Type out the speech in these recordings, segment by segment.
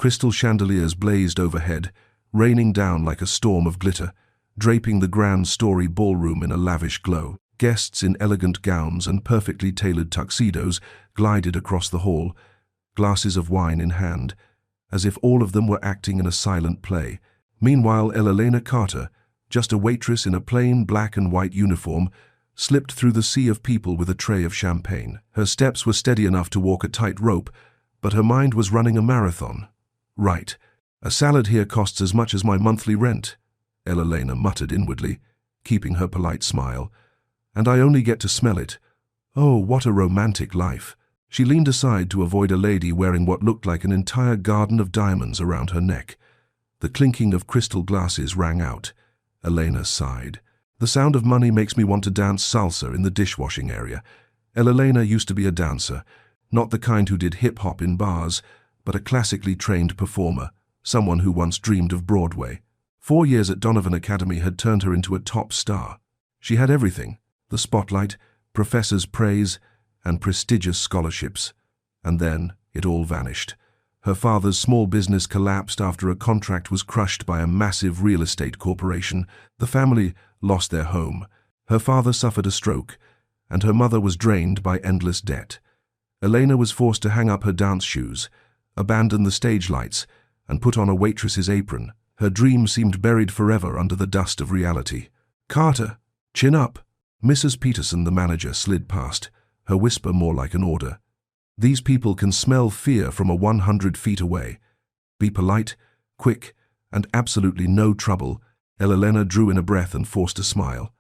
Crystal chandeliers blazed overhead, raining down like a storm of glitter, draping the grand story ballroom in a lavish glow. Guests in elegant gowns and perfectly tailored tuxedos glided across the hall, glasses of wine in hand, as if all of them were acting in a silent play. Meanwhile, Elena Carter, just a waitress in a plain black and white uniform, slipped through the sea of people with a tray of champagne. Her steps were steady enough to walk a tight rope, but her mind was running a marathon. Right, a salad here costs as much as my monthly rent, Elena muttered inwardly, keeping her polite smile. And I only get to smell it. Oh, what a romantic life. She leaned aside to avoid a lady wearing what looked like an entire garden of diamonds around her neck. The clinking of crystal glasses rang out. Elena sighed. The sound of money makes me want to dance salsa in the dishwashing area. Elena used to be a dancer, not the kind who did hip-hop in bars, but a classically trained performer, someone who once dreamed of Broadway. 4 years at Donovan Academy had turned her into a top star. She had everything: the spotlight, professors' praise, and prestigious scholarships. And then it all vanished. Her father's small business collapsed after a contract was crushed by a massive real estate corporation. The family lost their home. Her father suffered a stroke, and her mother was drained by endless debt. Elena was forced to hang up her dance shoes, abandon the stage lights, and put on a waitress's apron. Her dream seemed buried forever under the dust of reality. "Carter, chin up." Mrs. Peterson, the manager, slid past, her whisper more like an order. "These people can smell fear from 100 feet away. Be polite, quick, and absolutely no trouble." Elena drew in a breath and forced a smile.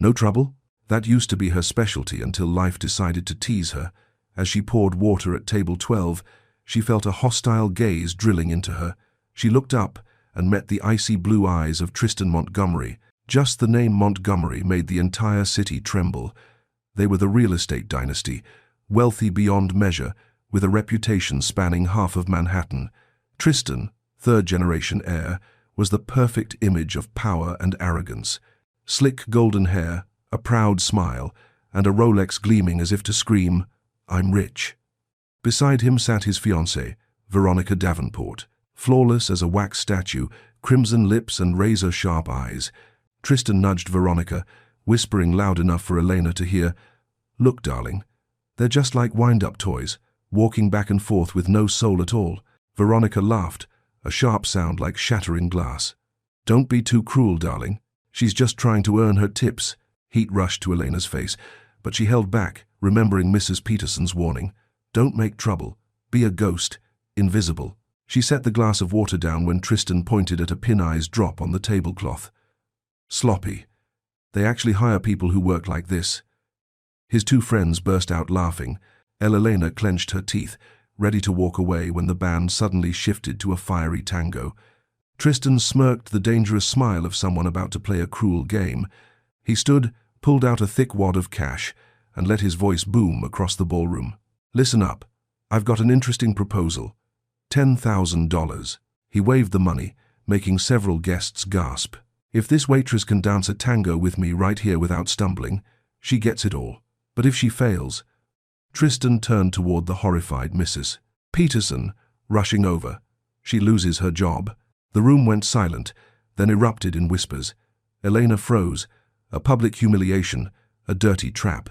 No trouble? That used to be her specialty until life decided to tease her. As she poured water at table 12, she felt a hostile gaze drilling into her. She looked up and met the icy blue eyes of Tristan Montgomery. Just the name Montgomery made the entire city tremble. They were the real estate dynasty, wealthy beyond measure, with a reputation spanning half of Manhattan. Tristan, third-generation heir, was the perfect image of power and arrogance. Slick golden hair, a proud smile, and a Rolex gleaming as if to scream, "I'm rich." Beside him sat his fiancée, Veronica Davenport, flawless as a wax statue, crimson lips and razor-sharp eyes. Tristan nudged Veronica, whispering loud enough for Elena to hear, "Look, darling, they're just like wind-up toys, walking back and forth with no soul at all." Veronica laughed, a sharp sound like shattering glass. "Don't be too cruel, darling. She's just trying to earn her tips." Heat rushed to Elena's face, but she held back, remembering Mrs. Peterson's warning. "Don't make trouble. Be a ghost, invisible." She set the glass of water down when Tristan pointed at a pin-eyes drop on the tablecloth. "Sloppy. They actually hire people who work like this." His two friends burst out laughing. Elena clenched her teeth, ready to walk away when the band suddenly shifted to a fiery tango. Tristan smirked the dangerous smile of someone about to play a cruel game. He stood, pulled out a thick wad of cash, and let his voice boom across the ballroom. "Listen up. I've got an interesting proposal. $10,000. He waved the money, making several guests gasp. "If this waitress can dance a tango with me right here without stumbling, she gets it all. But if she fails..." Tristan turned toward the horrified Mrs. Peterson, rushing over. "She loses her job." The room went silent, then erupted in whispers. Elena froze. A public humiliation, a dirty trap.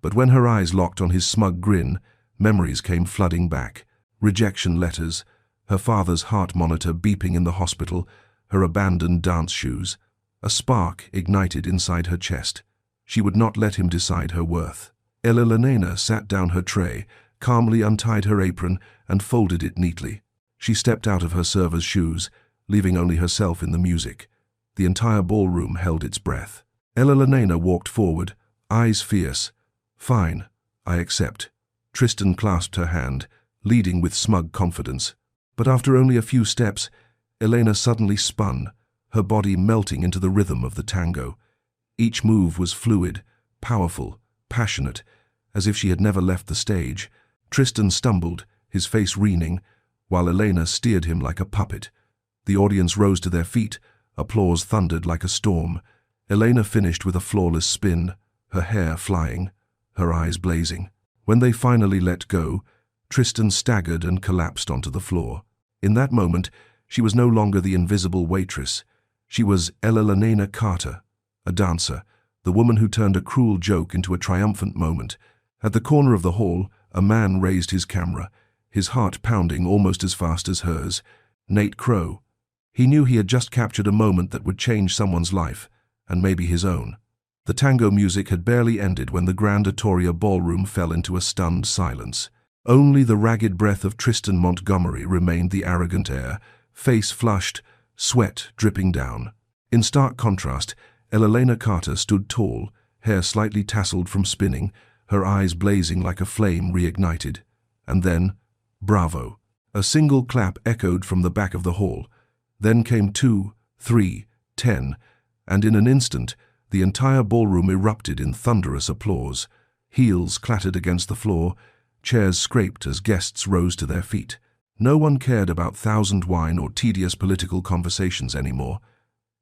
But when her eyes locked on his smug grin, memories came flooding back. Rejection letters, her father's heart monitor beeping in the hospital, her abandoned dance shoes. A spark ignited inside her chest. She would not let him decide her worth. Elena sat down her tray, calmly untied her apron, and folded it neatly. She stepped out of her server's shoes, leaving only herself in the music. The entire ballroom held its breath. Elena walked forward, eyes fierce. "Fine, I accept." Tristan clasped her hand, leading with smug confidence. But after only a few steps, Elena suddenly spun, her body melting into the rhythm of the tango. Each move was fluid, powerful, passionate, as if she had never left the stage. Tristan stumbled, his face weening, while Elena steered him like a puppet. The audience rose to their feet, applause thundered like a storm. Elena finished with a flawless spin, her hair flying, her eyes blazing. When they finally let go, Tristan staggered and collapsed onto the floor. In that moment, she was no longer the invisible waitress. She was Elena Carter, a dancer, the woman who turned a cruel joke into a triumphant moment. At the corner of the hall, a man raised his camera, his heart pounding almost as fast as hers. Nate Crow. He knew he had just captured a moment that would change someone's life, and maybe his own. The tango music had barely ended when the Grand Atoria ballroom fell into a stunned silence. Only the ragged breath of Tristan Montgomery remained the arrogant air, face flushed, sweat dripping down. In stark contrast, Elena Carter stood tall, hair slightly tasseled from spinning, her eyes blazing like a flame reignited. And then, bravo! A single clap echoed from the back of the hall. Then came 2, 3, 10, and in an instant, the entire ballroom erupted in thunderous applause. Heels clattered against the floor, chairs scraped as guests rose to their feet. No one cared about thousand wine or tedious political conversations anymore.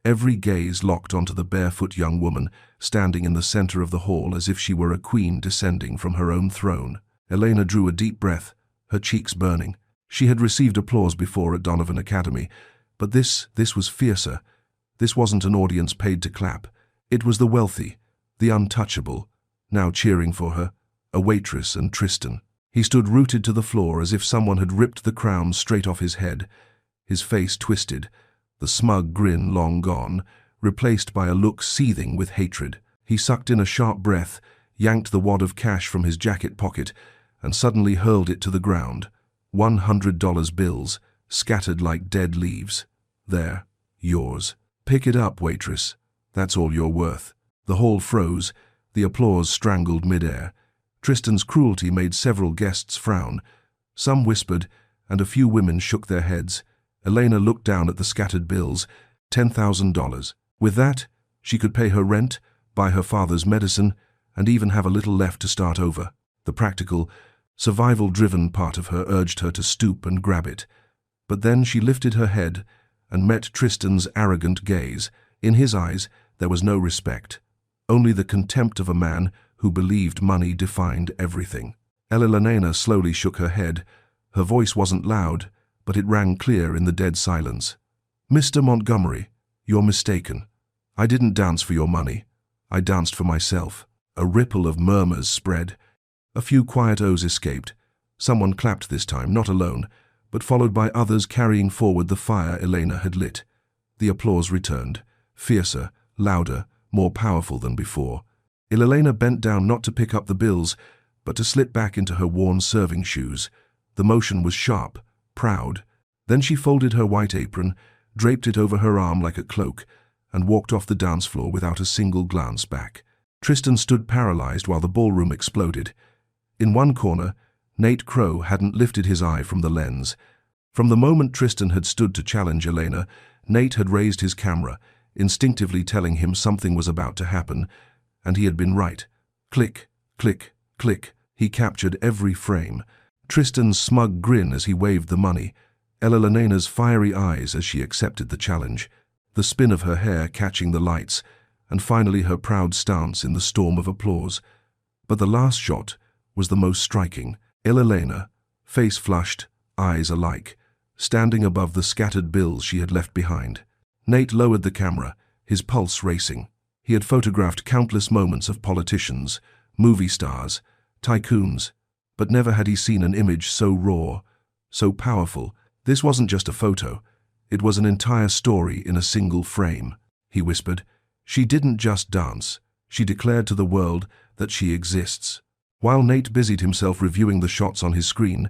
Every gaze locked onto the barefoot young woman, standing in the center of the hall as if she were a queen descending from her own throne. Elena drew a deep breath, her cheeks burning. She had received applause before at Donovan Academy, but this was fiercer. This wasn't an audience paid to clap. It was the wealthy, the untouchable, now cheering for her, a waitress and Tristan. He stood rooted to the floor as if someone had ripped the crown straight off his head. His face twisted, the smug grin long gone, replaced by a look seething with hatred. He sucked in a sharp breath, yanked the wad of cash from his jacket pocket, and suddenly hurled it to the ground. $100 bills, scattered like dead leaves. There, yours. Pick it up, waitress. That's all you're worth. The hall froze, the applause strangled midair. Tristan's cruelty made several guests frown. Some whispered, and a few women shook their heads. Elena looked down at the scattered bills. $10,000. With that, she could pay her rent, buy her father's medicine, and even have a little left to start over. The practical, survival-driven part of her urged her to stoop and grab it. But then she lifted her head and met Tristan's arrogant gaze. In his eyes, there was no respect, only the contempt of a man who believed money defined everything. Elena slowly shook her head. Her voice wasn't loud, but it rang clear in the dead silence. "Mr. Montgomery, you're mistaken. I didn't dance for your money. I danced for myself." A ripple of murmurs spread. A few quiet ohs escaped. Someone clapped this time, not alone, but followed by others carrying forward the fire Elena had lit. The applause returned, fiercer, louder, more powerful than before. Elena bent down not to pick up the bills, but to slip back into her worn serving shoes. The motion was sharp, proud. Then she folded her white apron, draped it over her arm like a cloak, and walked off the dance floor without a single glance back. Tristan stood paralyzed while the ballroom exploded. In one corner, Nate Crow hadn't lifted his eye from the lens. From the moment Tristan had stood to challenge Elena, Nate had raised his camera, instinctively telling him something was about to happen, and he had been right. Click, click, click. He captured every frame. Tristan's smug grin as he waved the money, Elena's fiery eyes as she accepted the challenge, the spin of her hair catching the lights, and finally her proud stance in the storm of applause. But the last shot was the most striking. Elena, face flushed, eyes alike, standing above the scattered bills she had left behind. Nate lowered the camera, his pulse racing. He had photographed countless moments of politicians, movie stars, tycoons, but never had he seen an image so raw, so powerful. This wasn't just a photo. It was an entire story in a single frame. He whispered, "She didn't just dance. She declared to the world that she exists." While Nate busied himself reviewing the shots on his screen,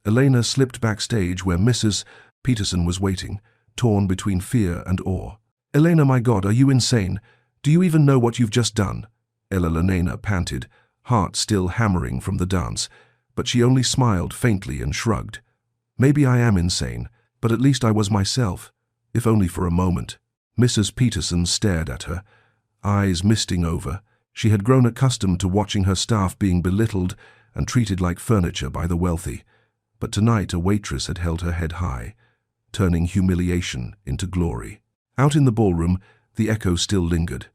Elena slipped backstage where Mrs. Peterson was waiting, torn between fear and awe. "Elena, my God, are you insane? Do you even know what you've just done?" Elena panted, heart still hammering from the dance, but she only smiled faintly and shrugged. "Maybe I am insane, but at least I was myself, if only for a moment." Mrs. Peterson stared at her, eyes misting over. She had grown accustomed to watching her staff being belittled and treated like furniture by the wealthy, but tonight a waitress had held her head high, turning humiliation into glory. Out in the ballroom, the echo still lingered.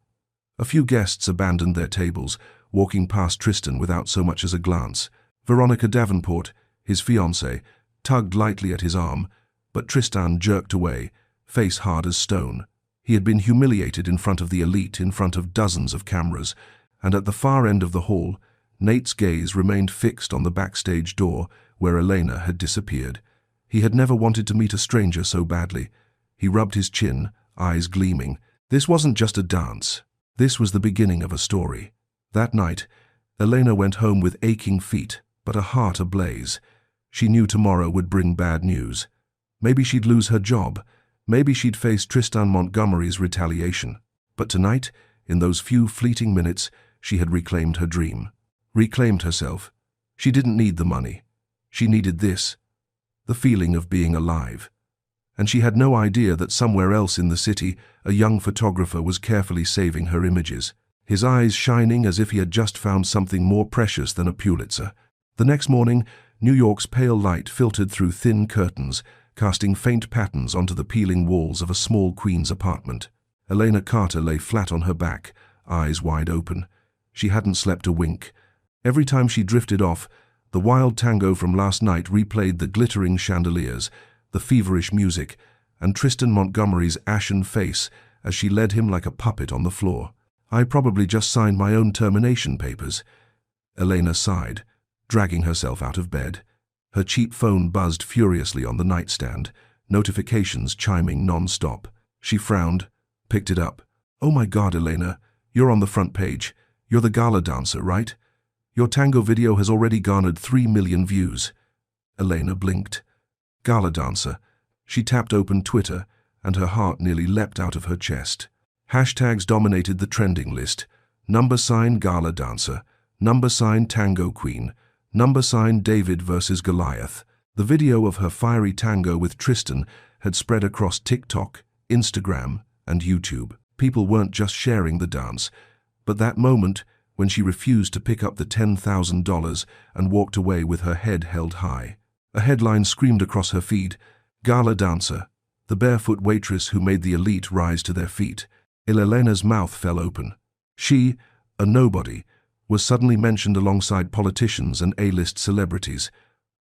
A few guests abandoned their tables, walking past Tristan without so much as a glance. Veronica Davenport, his fiancée, tugged lightly at his arm, But Tristan jerked away, face hard as stone. He had been humiliated in front of the elite, in front of dozens of cameras, and at the far end of the hall, Nate's gaze remained fixed on the backstage door where Elena had disappeared. He had never wanted to meet a stranger so badly. He rubbed his chin, eyes gleaming. This wasn't just a dance. This was the beginning of a story. That night, Elena went home with aching feet, but a heart ablaze. She knew tomorrow would bring bad news. Maybe she'd lose her job. Maybe she'd face Tristan Montgomery's retaliation. But tonight, in those few fleeting minutes, she had reclaimed her dream. Reclaimed herself. She didn't need the money. She needed this. The feeling of being alive. And she had no idea that somewhere else in the city, a young photographer was carefully saving her images, his eyes shining as if he had just found something more precious than a Pulitzer. The next morning, New York's pale light filtered through thin curtains, casting faint patterns onto the peeling walls of a small Queens apartment. Elena Carter lay flat on her back, eyes wide open. She hadn't slept a wink. Every time she drifted off, the wild tango from last night replayed the glittering chandeliers, the feverish music, and Tristan Montgomery's ashen face as she led him like a puppet on the floor. I probably just signed my own termination papers. Elena sighed, dragging herself out of bed. Her cheap phone buzzed furiously on the nightstand, notifications chiming non-stop. She frowned, picked it up. Oh my God, Elena, you're on the front page. You're the gala dancer, right? Your tango video has already garnered 3 million views. Elena blinked. Gala dancer. She tapped open Twitter, and her heart nearly leapt out of her chest. Hashtags dominated the trending list. #, gala dancer. #, tango queen. #, David versus Goliath. The video of her fiery tango with Tristan had spread across TikTok, Instagram, and YouTube. People weren't just sharing the dance, but that moment when she refused to pick up the $10,000 and walked away with her head held high. A headline screamed across her feed, "Gala dancer, the barefoot waitress who made the elite rise to their feet." Elena's mouth fell open. She, a nobody, was suddenly mentioned alongside politicians and A-list celebrities.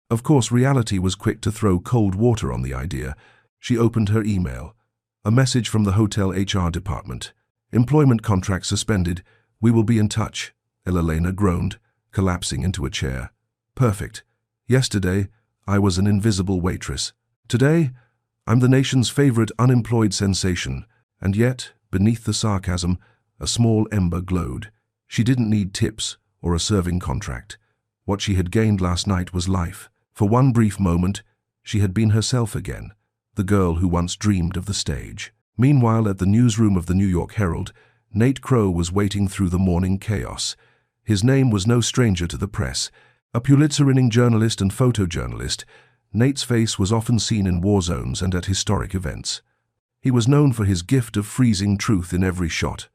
Of course, reality was quick to throw cold water on the idea. She opened her email. A message from the hotel HR department. "Employment contract suspended. We will be in touch." Elena groaned, collapsing into a chair. "Perfect. Yesterday, I was an invisible waitress. Today, I'm the nation's favorite unemployed sensation." And yet, beneath the sarcasm, a small ember glowed. She didn't need tips or a serving contract. What she had gained last night was life. For one brief moment, she had been herself again, the girl who once dreamed of the stage. Meanwhile, at the newsroom of the New York Herald, Nate Crow was waiting through the morning chaos. His name was no stranger to the press. A Pulitzer-winning journalist and photojournalist, Nate's face was often seen in war zones and at historic events. He was known for his gift of freezing truth in every shot.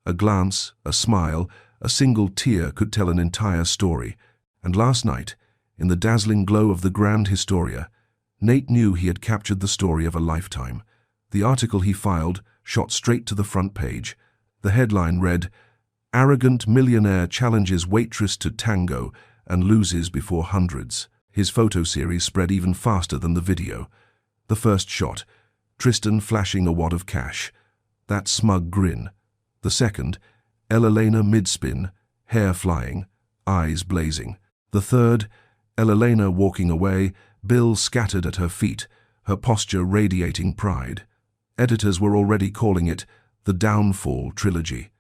A glance, a smile, a single tear could tell an entire story. And last night, in the dazzling glow of the Grand Historia, Nate knew he had captured the story of a lifetime. The article he filed shot straight to the front page. The headline read, "Arrogant millionaire challenges waitress to tango and loses before hundreds." His photo series spread even faster than the video. The first shot, Tristan flashing a wad of cash. That smug grin. The second, Elena mid-spin, hair flying, eyes blazing. The third, Elena walking away, bills scattered at her feet, her posture radiating pride. Editors were already calling it the Downfall Trilogy.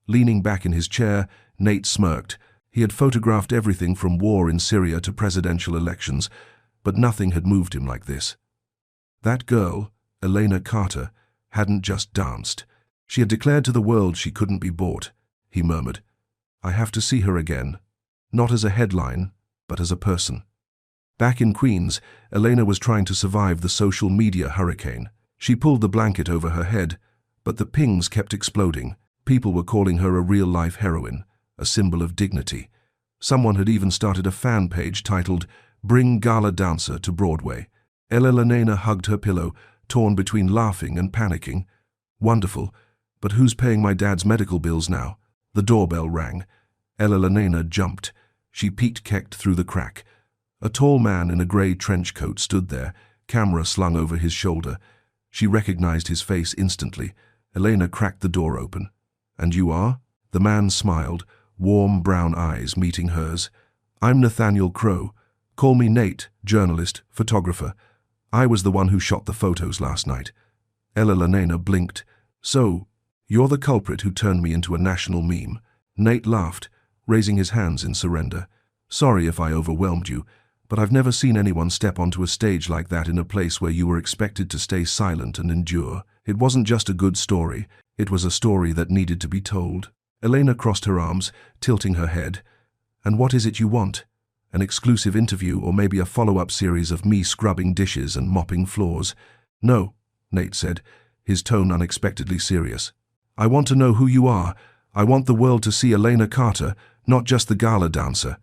Leaning back in his chair, Nate smirked. He had photographed everything from war in Syria to presidential elections, but nothing had moved him like this. That girl, Elena Carter, hadn't just danced. She had declared to the world she couldn't be bought. He murmured, "I have to see her again, not as a headline, but as a person." Back in Queens, Elena was trying to survive the social media hurricane. She pulled the blanket over her head, but the pings kept exploding. People were calling her a real-life heroine, a symbol of dignity. Someone had even started a fan page titled, "Bring Gala Dancer to Broadway." Elena hugged her pillow, torn between laughing and panicking. Wonderful, but who's paying my dad's medical bills now? The doorbell rang. Elena jumped. She peeked-kecked through the crack. A tall man in a grey trench coat stood there, camera slung over his shoulder. She recognized his face instantly. Elena cracked the door open. "And you are?" The man smiled, warm brown eyes meeting hers. "I'm Nathaniel Crowe. Call me Nate, journalist, photographer. I was the one who shot the photos last night." Elena blinked. "So, you're the culprit who turned me into a national meme." Nate laughed, raising his hands in surrender. "Sorry if I overwhelmed you, but I've never seen anyone step onto a stage like that in a place where you were expected to stay silent and endure. It wasn't just a good story, it was a story that needed to be told." Elena crossed her arms, tilting her head. "And what is it you want? An exclusive interview or maybe a follow-up series of me scrubbing dishes and mopping floors?" "No," Nate said, his tone unexpectedly serious. "I want to know who you are. I want the world to see Elena Carter, not just the gala dancer."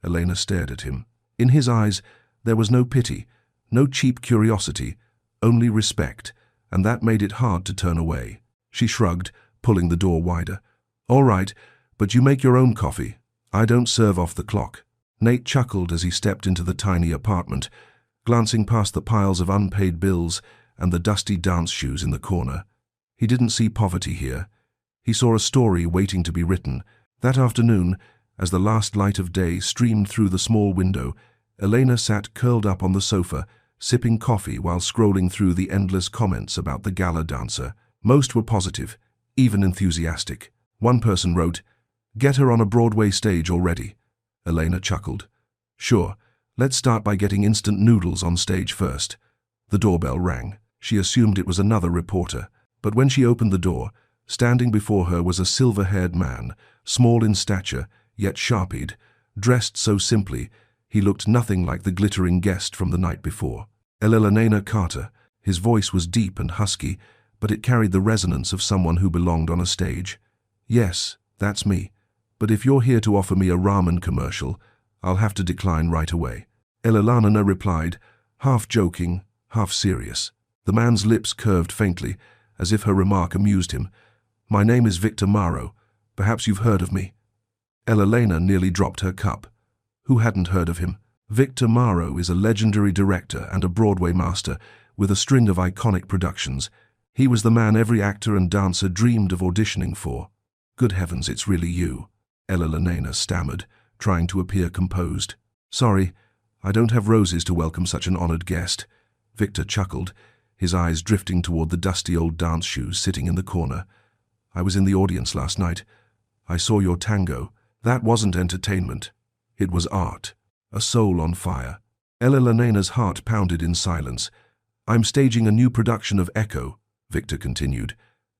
Elena stared at him. In his eyes, there was no pity, no cheap curiosity, only respect, and that made it hard to turn away. She shrugged, pulling the door wider. "All right, but you make your own coffee. I don't serve off the clock." Nate chuckled as he stepped into the tiny apartment, glancing past the piles of unpaid bills and the dusty dance shoes in the corner. He didn't see poverty here. He saw a story waiting to be written. That afternoon, as the last light of day streamed through the small window, Elena sat curled up on the sofa, sipping coffee while scrolling through the endless comments about the gala dancer. Most were positive, even enthusiastic. One person wrote, "Get her on a Broadway stage already." Elena chuckled. "Sure, let's start by getting instant noodles on stage first." The doorbell rang. She assumed it was another reporter, but when she opened the door, standing before her was a silver-haired man, small in stature, yet sharp-eyed, dressed so simply, he looked nothing like the glittering guest from the night before. Elena Carter. His voice was deep and husky, but it carried the resonance of someone who belonged on a stage. "Yes, that's me. But if you're here to offer me a ramen commercial, I'll have to decline right away." Elena replied, half joking, half serious. The man's lips curved faintly, as if her remark amused him. "My name is Victor Morrow. Perhaps you've heard of me." Elena nearly dropped her cup. Who hadn't heard of him? Victor Morrow is a legendary director and a Broadway master with a string of iconic productions. He was the man every actor and dancer dreamed of auditioning for. "Good heavens, it's really you," Elena stammered, trying to appear composed. "Sorry, I don't have roses to welcome such an honored guest." Victor chuckled, his eyes drifting toward the dusty old dance shoes sitting in the corner. "I was in the audience last night. I saw your tango. That wasn't entertainment. It was art. A soul on fire." Elena's heart pounded in silence. "I'm staging a new production of Echo," Victor continued.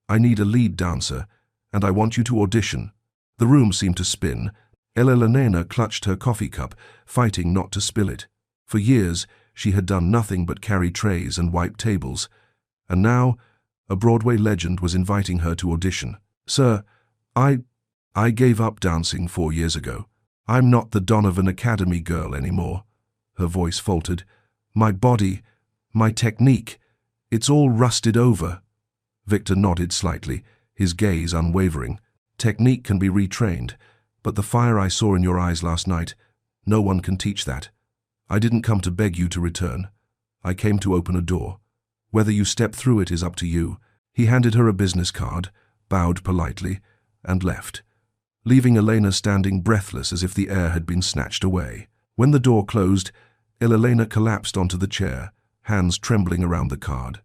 "I need a lead dancer, and I want you to audition." The room seemed to spin. Elena clutched her coffee cup, fighting not to spill it. For years, she had done nothing but carry trays and wipe tables. And now, a Broadway legend was inviting her to audition. "Sir, I gave up dancing 4 years ago. I'm not the Donovan Academy girl anymore." Her voice faltered. "My body, my technique, it's all rusted over." Victor nodded slightly, his gaze unwavering. "Technique can be retrained, but the fire I saw in your eyes last night, no one can teach that. I didn't come to beg you to return. I came to open a door. Whether you step through it is up to you." He handed her a business card, bowed politely, and left, leaving Elena standing breathless as if the air had been snatched away. When the door closed, Elena collapsed onto the chair, hands trembling around the card.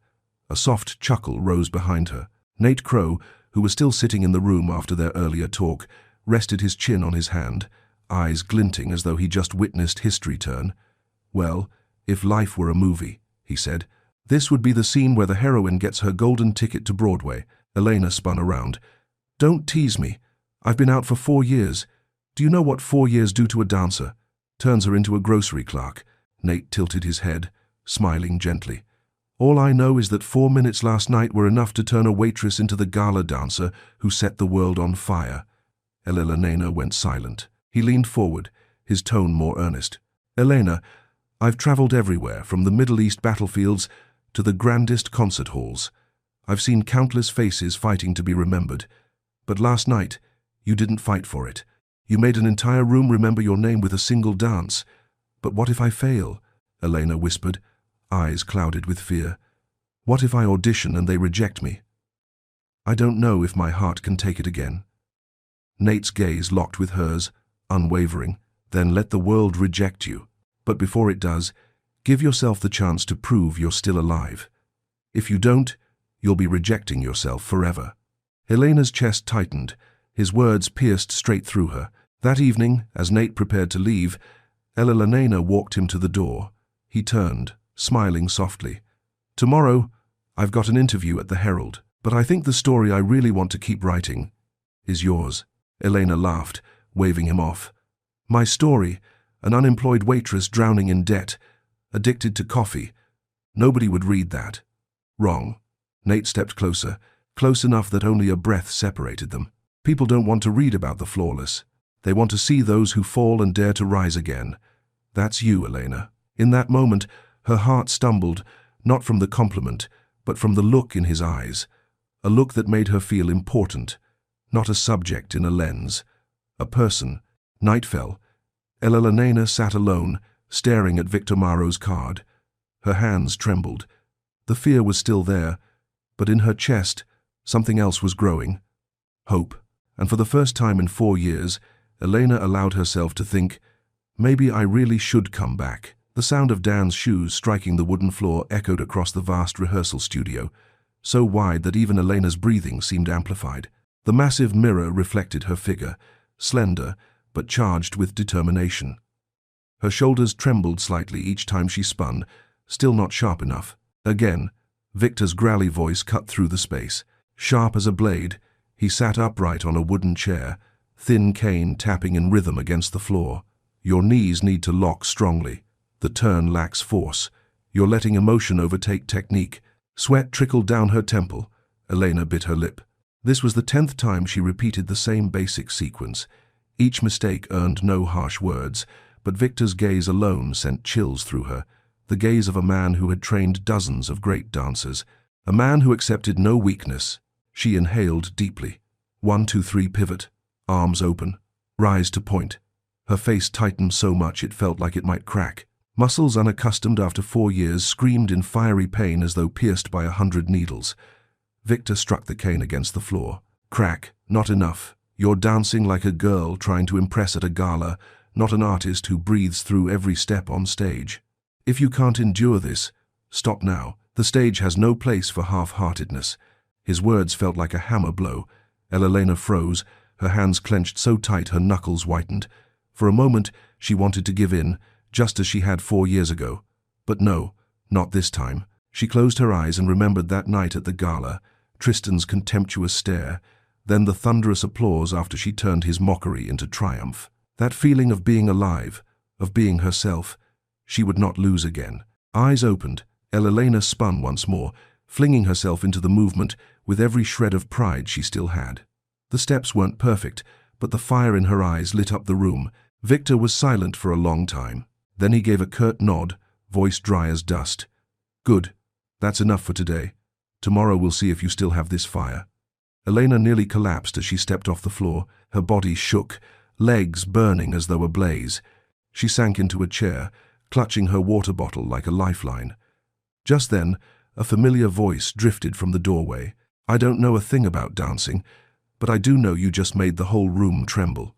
A soft chuckle rose behind her. Nate Crowe, who was still sitting in the room after their earlier talk, rested his chin on his hand, eyes glinting as though he just witnessed history turn. "Well, if life were a movie," he said, "this would be the scene where the heroine gets her golden ticket to Broadway." Elena spun around. "Don't tease me. I've been out for 4 years. Do you know what 4 years do to a dancer? Turns her into a grocery clerk." Nate tilted his head, smiling gently. "All I know is that 4 minutes last night were enough to turn a waitress into the gala dancer who set the world on fire." Elena went silent. He leaned forward, his tone more earnest. "Elena, I've traveled everywhere, from the Middle East battlefields to the grandest concert halls. I've seen countless faces fighting to be remembered. But last night, you didn't fight for it. You made an entire room remember your name with a single dance. But what if I fail?" Elena whispered. eyes clouded with fear. What if I audition and they reject me? I don't know if my heart can take it again. Nate's gaze locked with hers, unwavering. Then let the world reject you. But before it does, give yourself the chance to prove you're still alive. If you don't, you'll be rejecting yourself forever. Elena's chest tightened. His words pierced straight through her. That evening, as Nate prepared to leave, Elena walked him to the door. He turned, smiling softly. Tomorrow, I've got an interview at the Herald, but I think the story I really want to keep writing is yours. Elena laughed, waving him off. My story, an unemployed waitress drowning in debt, addicted to coffee. Nobody would read that. Wrong. Nate stepped closer, close enough that only a breath separated them. People don't want to read about the flawless. They want to see those who fall and dare to rise again. That's you, Elena. In that moment, her heart stumbled, not from the compliment, but from the look in his eyes. A look that made her feel important, not a subject in a lens. A person. Night fell. Elena sat alone, staring at Victor Maro's card. Her hands trembled. The fear was still there, but in her chest, something else was growing. Hope. And for the first time in 4 years, Elena allowed herself to think, maybe I really should come back. The sound of Dan's shoes striking the wooden floor echoed across the vast rehearsal studio, so wide that even Elena's breathing seemed amplified. The massive mirror reflected her figure, slender but charged with determination. Her shoulders trembled slightly each time she spun, still not sharp enough. Again, Victor's growly voice cut through the space. Sharp as a blade, he sat upright on a wooden chair, thin cane tapping in rhythm against the floor. Your knees need to lock strongly. The turn lacks force. You're letting emotion overtake technique. Sweat trickled down her temple. Elena bit her lip. This was the 10th time she repeated the same basic sequence. Each mistake earned no harsh words, but Victor's gaze alone sent chills through her. The gaze of a man who had trained dozens of great dancers. A man who accepted no weakness. She inhaled deeply. 1, 2, 3, pivot. Arms open. Rise to point. Her face tightened so much it felt like it might crack. Muscles unaccustomed after 4 years screamed in fiery pain as though pierced by 100 needles. Victor struck the cane against the floor. Crack. Not enough. You're dancing like a girl trying to impress at a gala, not an artist who breathes through every step on stage. If you can't endure this, stop now. The stage has no place for half-heartedness. His words felt like a hammer blow. Elena froze, her hands clenched so tight her knuckles whitened. For a moment, she wanted to give in, just as she had 4 years ago. But no, not this time. She closed her eyes and remembered that night at the gala, Tristan's contemptuous stare, then the thunderous applause after she turned his mockery into triumph. That feeling of being alive, of being herself, she would not lose again. Eyes opened, Elena spun once more, flinging herself into the movement with every shred of pride she still had. The steps weren't perfect, but the fire in her eyes lit up the room. Victor was silent for a long time. Then he gave a curt nod, voice dry as dust. Good. That's enough for today. Tomorrow we'll see if you still have this fire. Elena nearly collapsed as she stepped off the floor. Her body shook, legs burning as though ablaze. She sank into a chair, clutching her water bottle like a lifeline. Just then, a familiar voice drifted from the doorway. I don't know a thing about dancing, but I do know you just made the whole room tremble.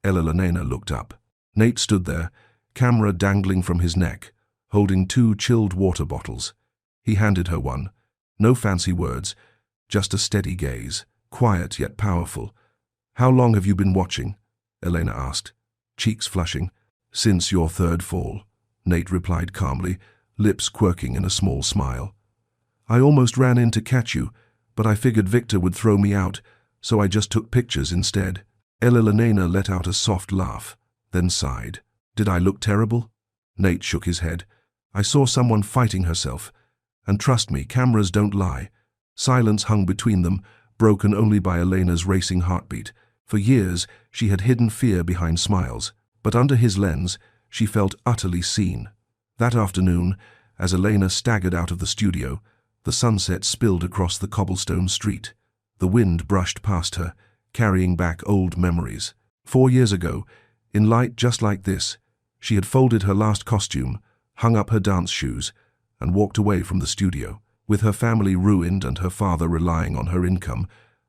Elena looked up. Nate stood there, camera dangling from his neck, holding 2 chilled water bottles. He handed her one. No fancy words, just a steady gaze, quiet yet powerful. How long have you been watching? Elena asked, cheeks flushing. Since your 3rd fall, Nate replied calmly, lips quirking in a small smile. I almost ran in to catch you, but I figured Victor would throw me out, so I just took pictures instead. Elena let out a soft laugh, then sighed. Did I look terrible? Nate shook his head. I saw someone fighting herself. And trust me, cameras don't lie. Silence hung between them, broken only by Elena's racing heartbeat. For years, she had hidden fear behind smiles, but under his lens, she felt utterly seen. That afternoon, as Elena staggered out of the studio, the sunset spilled across the cobblestone street. The wind brushed past her, carrying back old memories. 4 years ago, in light just like this, she had folded her last costume, hung up her dance shoes, and walked away from the studio. With her family ruined and her father relying on her income,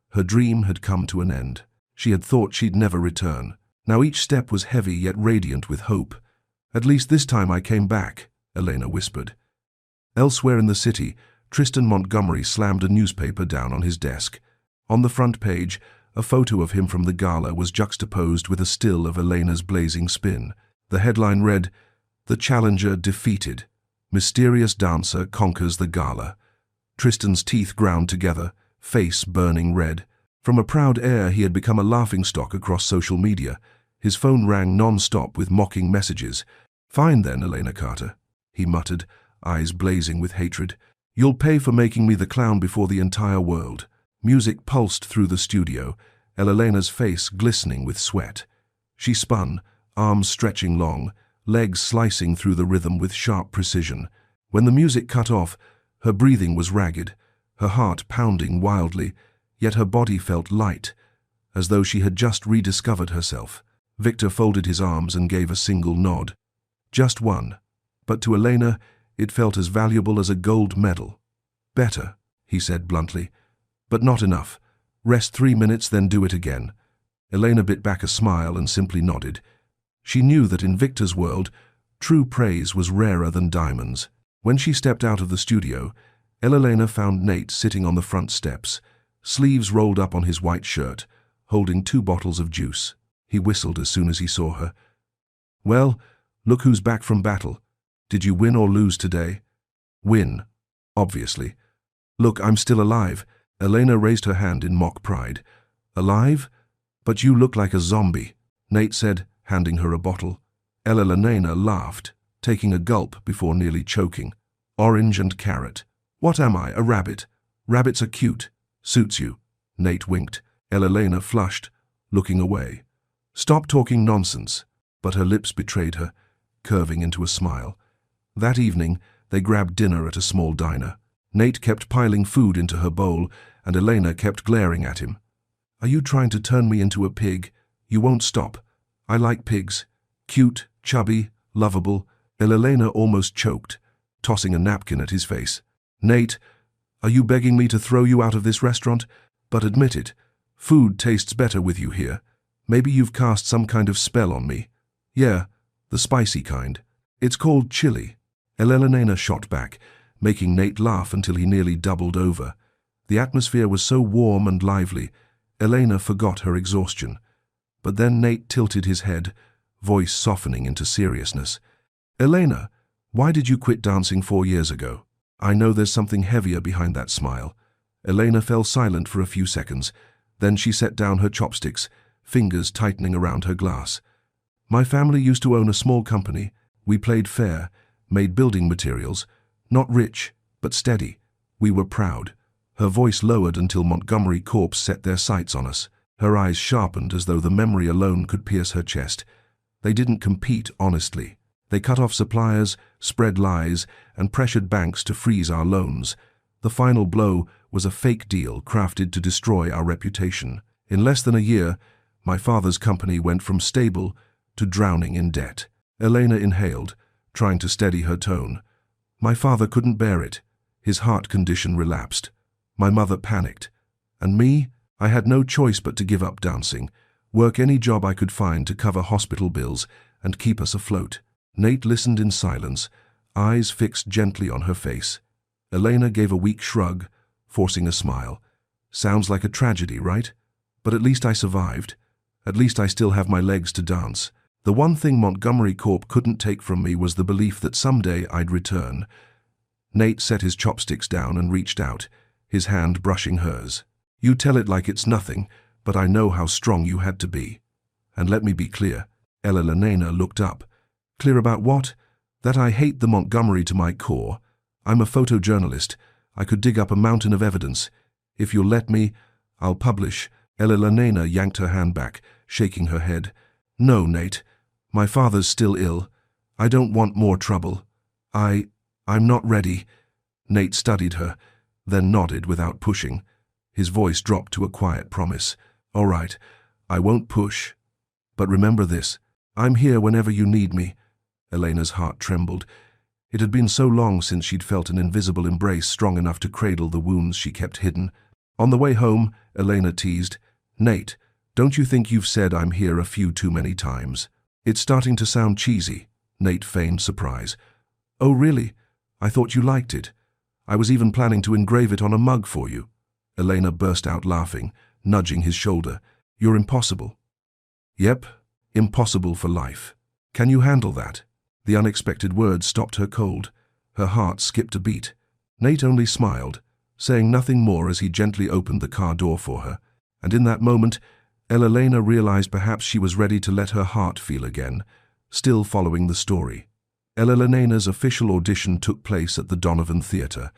her dream had come to an end. She had thought she'd never return. Now each step was heavy yet radiant with hope. "At least this time I came back," Elena whispered. Elsewhere in the city, Tristan Montgomery slammed a newspaper down on his desk. On the front page, a photo of him from the gala was juxtaposed with a still of Elena's blazing spin. The headline read, "The challenger defeated. Mysterious dancer conquers the gala." Tristan's teeth ground together, face burning red. From a proud air, he had become a laughingstock across social media. His phone rang non-stop with mocking messages. "Fine then, Elena Carter," he muttered, eyes blazing with hatred. "You'll pay for making me the clown before the entire world." Music pulsed through the studio, Elena's face glistening with sweat. She spun, arms stretching long, legs slicing through the rhythm with sharp precision. When the music cut off, her breathing was ragged, her heart pounding wildly, yet her body felt light, as though she had just rediscovered herself. Victor folded his arms and gave a single nod. Just one. But to Elena, it felt as valuable as a gold medal. "Better," he said bluntly, "but not enough. Rest 3 minutes, then do it again." Elena bit back a smile and simply nodded. She knew that in Victor's world, true praise was rarer than diamonds. When she stepped out of the studio, Elena found Nate sitting on the front steps, sleeves rolled up on his white shirt, holding 2 bottles of juice. He whistled as soon as he saw her. "Well, look who's back from battle. Did you win or lose today?" "Win, obviously." "Look, I'm still alive." Elena raised her hand in mock pride. "Alive? But you look like a zombie," Nate said, handing her a bottle. Elena laughed, taking a gulp before nearly choking. "Orange and carrot. What am I, a rabbit? Rabbits are cute. Suits you." Nate winked. Elena flushed, looking away. "Stop talking nonsense." But her lips betrayed her, curving into a smile. That evening, they grabbed dinner at a small diner. Nate kept piling food into her bowl, and Elena kept glaring at him. "Are you trying to turn me into a pig? You won't stop. I like pigs. Cute, chubby, lovable." Elena almost choked, tossing a napkin at his face. "Nate, are you begging me to throw you out of this restaurant? But admit it, food tastes better with you here. Maybe you've cast some kind of spell on me." "Yeah, the spicy kind. It's called chili." Elena shot back, making Nate laugh until he nearly doubled over. The atmosphere was so warm and lively, Elena forgot her exhaustion. But then Nate tilted his head, voice softening into seriousness. "Elena, why did you quit dancing 4 years ago?" "I know there's something heavier behind that smile." Elena fell silent for a few seconds. Then she set down her chopsticks, fingers tightening around her glass. "My family used to own a small company. We played fair, made building materials. Not rich, but steady. We were proud." Her voice lowered until Montgomery Corp set their sights on us. Her eyes sharpened as though the memory alone could pierce her chest. They didn't compete honestly. They cut off suppliers, spread lies, and pressured banks to freeze our loans. The final blow was a fake deal crafted to destroy our reputation. In less than a year, my father's company went from stable to drowning in debt. Elena inhaled, trying to steady her tone. "My father couldn't bear it. His heart condition relapsed. My mother panicked. And me? I had no choice but to give up dancing, work any job I could find to cover hospital bills and keep us afloat." Nate listened in silence, eyes fixed gently on her face. Elena gave a weak shrug, forcing a smile. "Sounds like a tragedy, right? But at least I survived. At least I still have my legs to dance." The one thing Montgomery Corp couldn't take from me was the belief that someday I'd return. Nate set his chopsticks down and reached out, his hand brushing hers. "You tell it like it's nothing, but I know how strong you had to be. And let me be clear." Elena looked up. "Clear about what?" "That I hate the Montgomery to my core. I'm a photojournalist. I could dig up a mountain of evidence. If you'll let me, I'll publish." Elena yanked her hand back, shaking her head. "No, Nate. My father's still ill. I don't want more trouble. I'm not ready." Nate studied her, then nodded without pushing. His voice dropped to a quiet promise. "All right, I won't push. But remember this, I'm here whenever you need me." Elena's heart trembled. It had been so long since she'd felt an invisible embrace strong enough to cradle the wounds she kept hidden. On the way home, Elena teased, "Nate, don't you think you've said I'm here a few too many times?" "It's starting to sound cheesy," Nate feigned surprise. "Oh really? I thought you liked it. I was even planning to engrave it on a mug for you." Elena burst out laughing, nudging his shoulder. "You're impossible." "Yep, impossible for life. Can you handle that?" The unexpected words stopped her cold. Her heart skipped a beat. Nate only smiled, saying nothing more as he gently opened the car door for her. And in that moment, Elena realized perhaps she was ready to let her heart feel again, still following the story. Elena's official audition took place at the Donovan Theatre.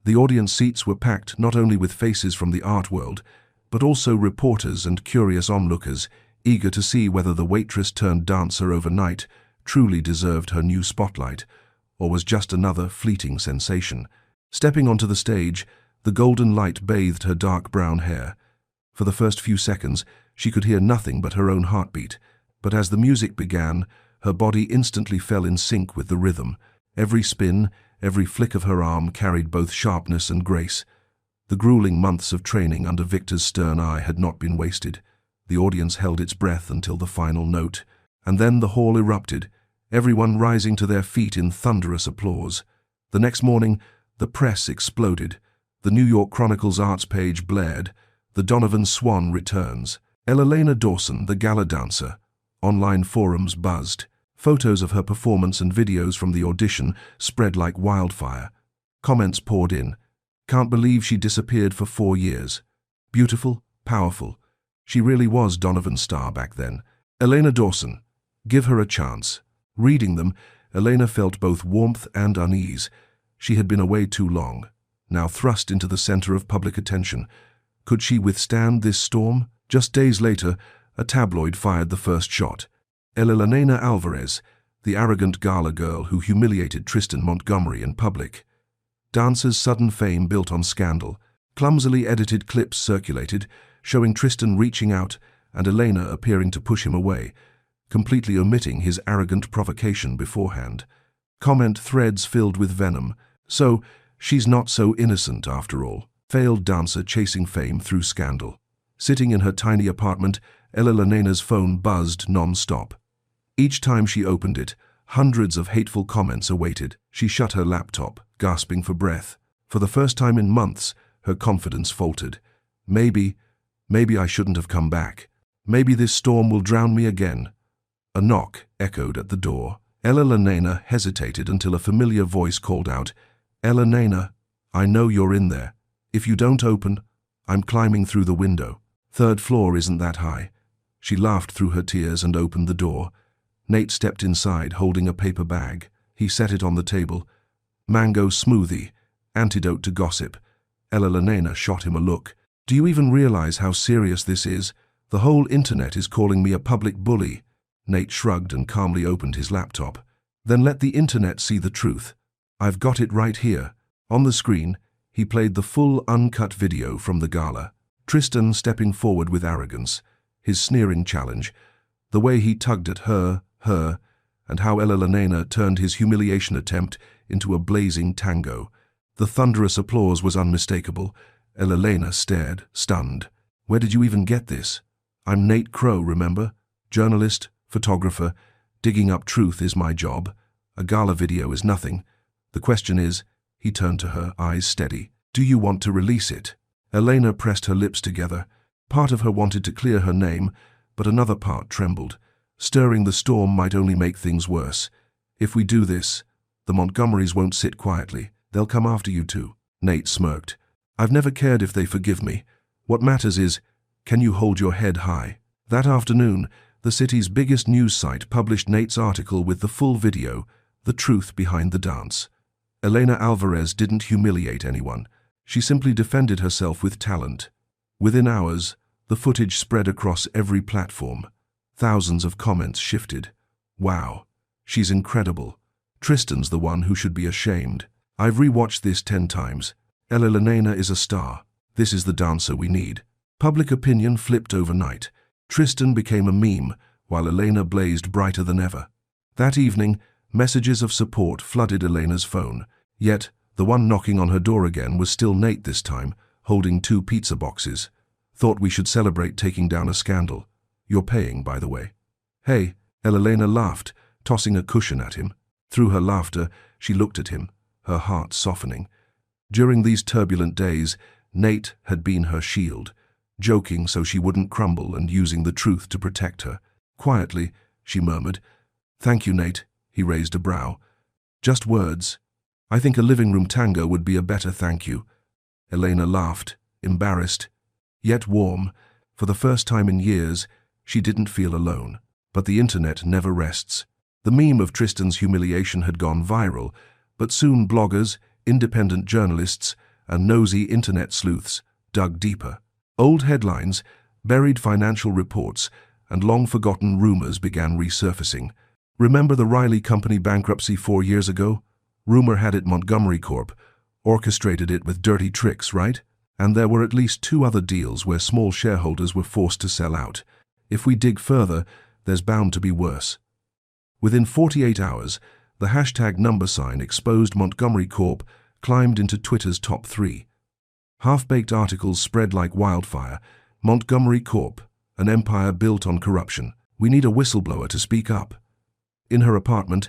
The audience seats were packed not only with faces from the art world, but also reporters and curious onlookers, eager to see whether the waitress-turned-dancer overnight truly deserved her new spotlight, or was just another fleeting sensation. Stepping onto the stage, the golden light bathed her dark brown hair. For the first few seconds, she could hear nothing but her own heartbeat, but as the music began, her body instantly fell in sync with the rhythm. Every spin, every flick of her arm carried both sharpness and grace. The grueling months of training under Victor's stern eye had not been wasted. The audience held its breath until the final note, and then the hall erupted, everyone rising to their feet in thunderous applause. The next morning, the press exploded. The New York Chronicle's arts page blared, "The Donovan Swan returns." Elena Dawson, the gala dancer. Online forums buzzed. Photos of her performance and videos from the audition spread like wildfire. Comments poured in. "Can't believe she disappeared for 4 years. Beautiful, powerful. She really was Donovan's star back then. Elena Dawson. Give her a chance." Reading them, Elena felt both warmth and unease. She had been away too long, now thrust into the center of public attention. Could she withstand this storm? Just days later, a tabloid fired the first shot. Elena Alvarez, the arrogant gala girl who humiliated Tristan Montgomery in public. Dancer's sudden fame built on scandal. Clumsily edited clips circulated, showing Tristan reaching out and Elena appearing to push him away, completely omitting his arrogant provocation beforehand. Comment threads filled with venom. So, she's not so innocent after all. Failed dancer chasing fame through scandal. Sitting in her tiny apartment, Elena's phone buzzed non-stop. Each time she opened it, hundreds of hateful comments awaited. She shut her laptop, gasping for breath. For the first time in months, her confidence faltered. Maybe I shouldn't have come back. Maybe this storm will drown me again. A knock echoed at the door. Elena hesitated until a familiar voice called out, "Elena, I know you're in there. If you don't open, I'm climbing through the window. 3rd floor isn't that high." She laughed through her tears and opened the door. Nate stepped inside, holding a paper bag. He set it on the table. "Mango smoothie, antidote to gossip." Elena shot him a look. "Do you even realize how serious this is? The whole internet is calling me a public bully." Nate shrugged and calmly opened his laptop. "Then let the internet see the truth. I've got it right here." On the screen, he played the full uncut video from the gala. Tristan stepping forward with arrogance, his sneering challenge, the way he tugged at her, and how Elena turned his humiliation attempt into a blazing tango. The thunderous applause was unmistakable. Elena stared, stunned. "Where did you even get this? I'm Nate Crow, remember? Journalist, photographer. Digging up truth is my job. A gala video is nothing. The question is," he turned to her, eyes steady, "do you want to release it?" Elena pressed her lips together. Part of her wanted to clear her name, but another part trembled. Stirring the storm might only make things worse. "If we do this, the Montgomerys won't sit quietly. They'll come after you too." Nate smirked. "I've never cared if they forgive me. What matters is, can you hold your head high?" That afternoon, the city's biggest news site published Nate's article with the full video, "The Truth Behind the Dance." Elena Alvarez didn't humiliate anyone. She simply defended herself with talent. Within hours, the footage spread across every platform. Thousands of comments shifted. "Wow, she's incredible. Tristan's the one who should be ashamed. I've rewatched this 10 times. Elena is a star. This is the dancer we need." Public opinion flipped overnight. Tristan became a meme, while Elena blazed brighter than ever. That evening, Messages of support flooded Elena's phone. Yet, the one knocking on her door again was still Nate this time, holding 2 pizza boxes. Thought we should celebrate taking down a scandal. You're paying, by the way. Hey, Elena laughed, tossing a cushion at him. Through her laughter, she looked at him, her heart softening. During these turbulent days, Nate had been her shield, joking so she wouldn't crumble and using the truth to protect her. Quietly, she murmured, "Thank you, Nate." He raised a brow. "Just words. I think a living room tango would be a better thank you." Elena laughed, embarrassed, yet warm. For the first time in years, she didn't feel alone. But the internet never rests. The meme of Tristan's humiliation had gone viral, but soon bloggers, independent journalists, and nosy internet sleuths dug deeper. Old headlines, buried financial reports, and long-forgotten rumors began resurfacing. Remember the Riley Company bankruptcy 4 years ago? Rumor had it Montgomery Corp. Orchestrated it with dirty tricks, right? And there were at least 2 other deals where small shareholders were forced to sell out. If we dig further, there's bound to be worse. Within 48 hours, the hashtag number sign exposed Montgomery Corp. Climbed into Twitter's top 3. Half-baked articles spread like wildfire. Montgomery Corp., an empire built on corruption. We need a whistleblower to speak up. In her apartment,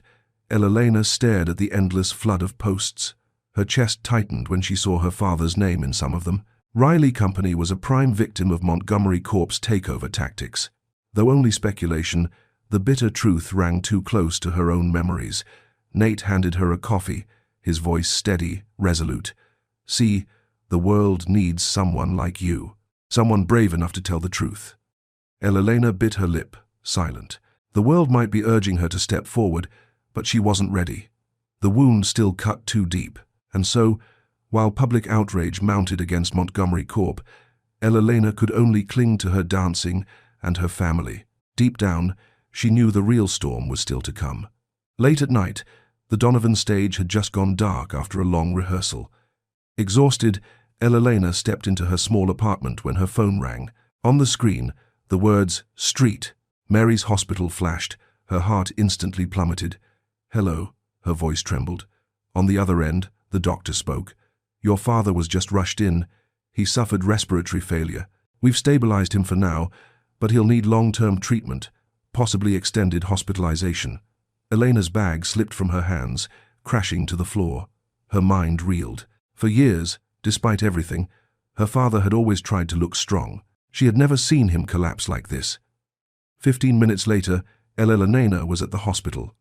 Elena stared at the endless flood of posts. Her chest tightened when she saw her father's name in some of them. Riley Company was a prime victim of Montgomery Corp.'s takeover tactics. Though only speculation, the bitter truth rang too close to her own memories. Nate handed her a coffee, his voice steady, resolute. "See, the world needs someone like you. Someone brave enough to tell the truth." Elena bit her lip, silent. The world might be urging her to step forward, but she wasn't ready. The wound still cut too deep, and so, while public outrage mounted against Montgomery Corp., Elena could only cling to her dancing and her family. Deep down, she knew the real storm was still to come. Late at night, the Donovan stage had just gone dark after a long rehearsal. Exhausted, Elena stepped into her small apartment when her phone rang. On the screen, the words, "Street, Mary's Hospital" flashed. Her heart instantly plummeted. "Hello," her voice trembled. On the other end, the doctor spoke. "Your father was just rushed in. He suffered respiratory failure. We've stabilized him for now, but he'll need long-term treatment, possibly extended hospitalization." Elena's bag slipped from her hands, crashing to the floor. Her mind reeled. For years, despite everything, her father had always tried to look strong. She had never seen him collapse like this. 15 minutes later, Elena was at the hospital.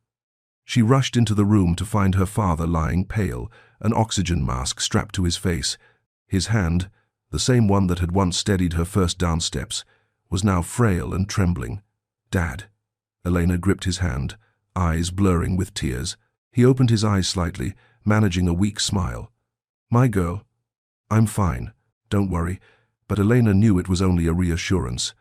She rushed into the room to find her father lying pale, an oxygen mask strapped to his face. His hand, the same one that had once steadied her first dance steps, was now frail and trembling. "Dad." Elena gripped his hand, eyes blurring with tears. He opened his eyes slightly, managing a weak smile. "My girl, I'm fine, don't worry," but Elena knew it was only a reassurance.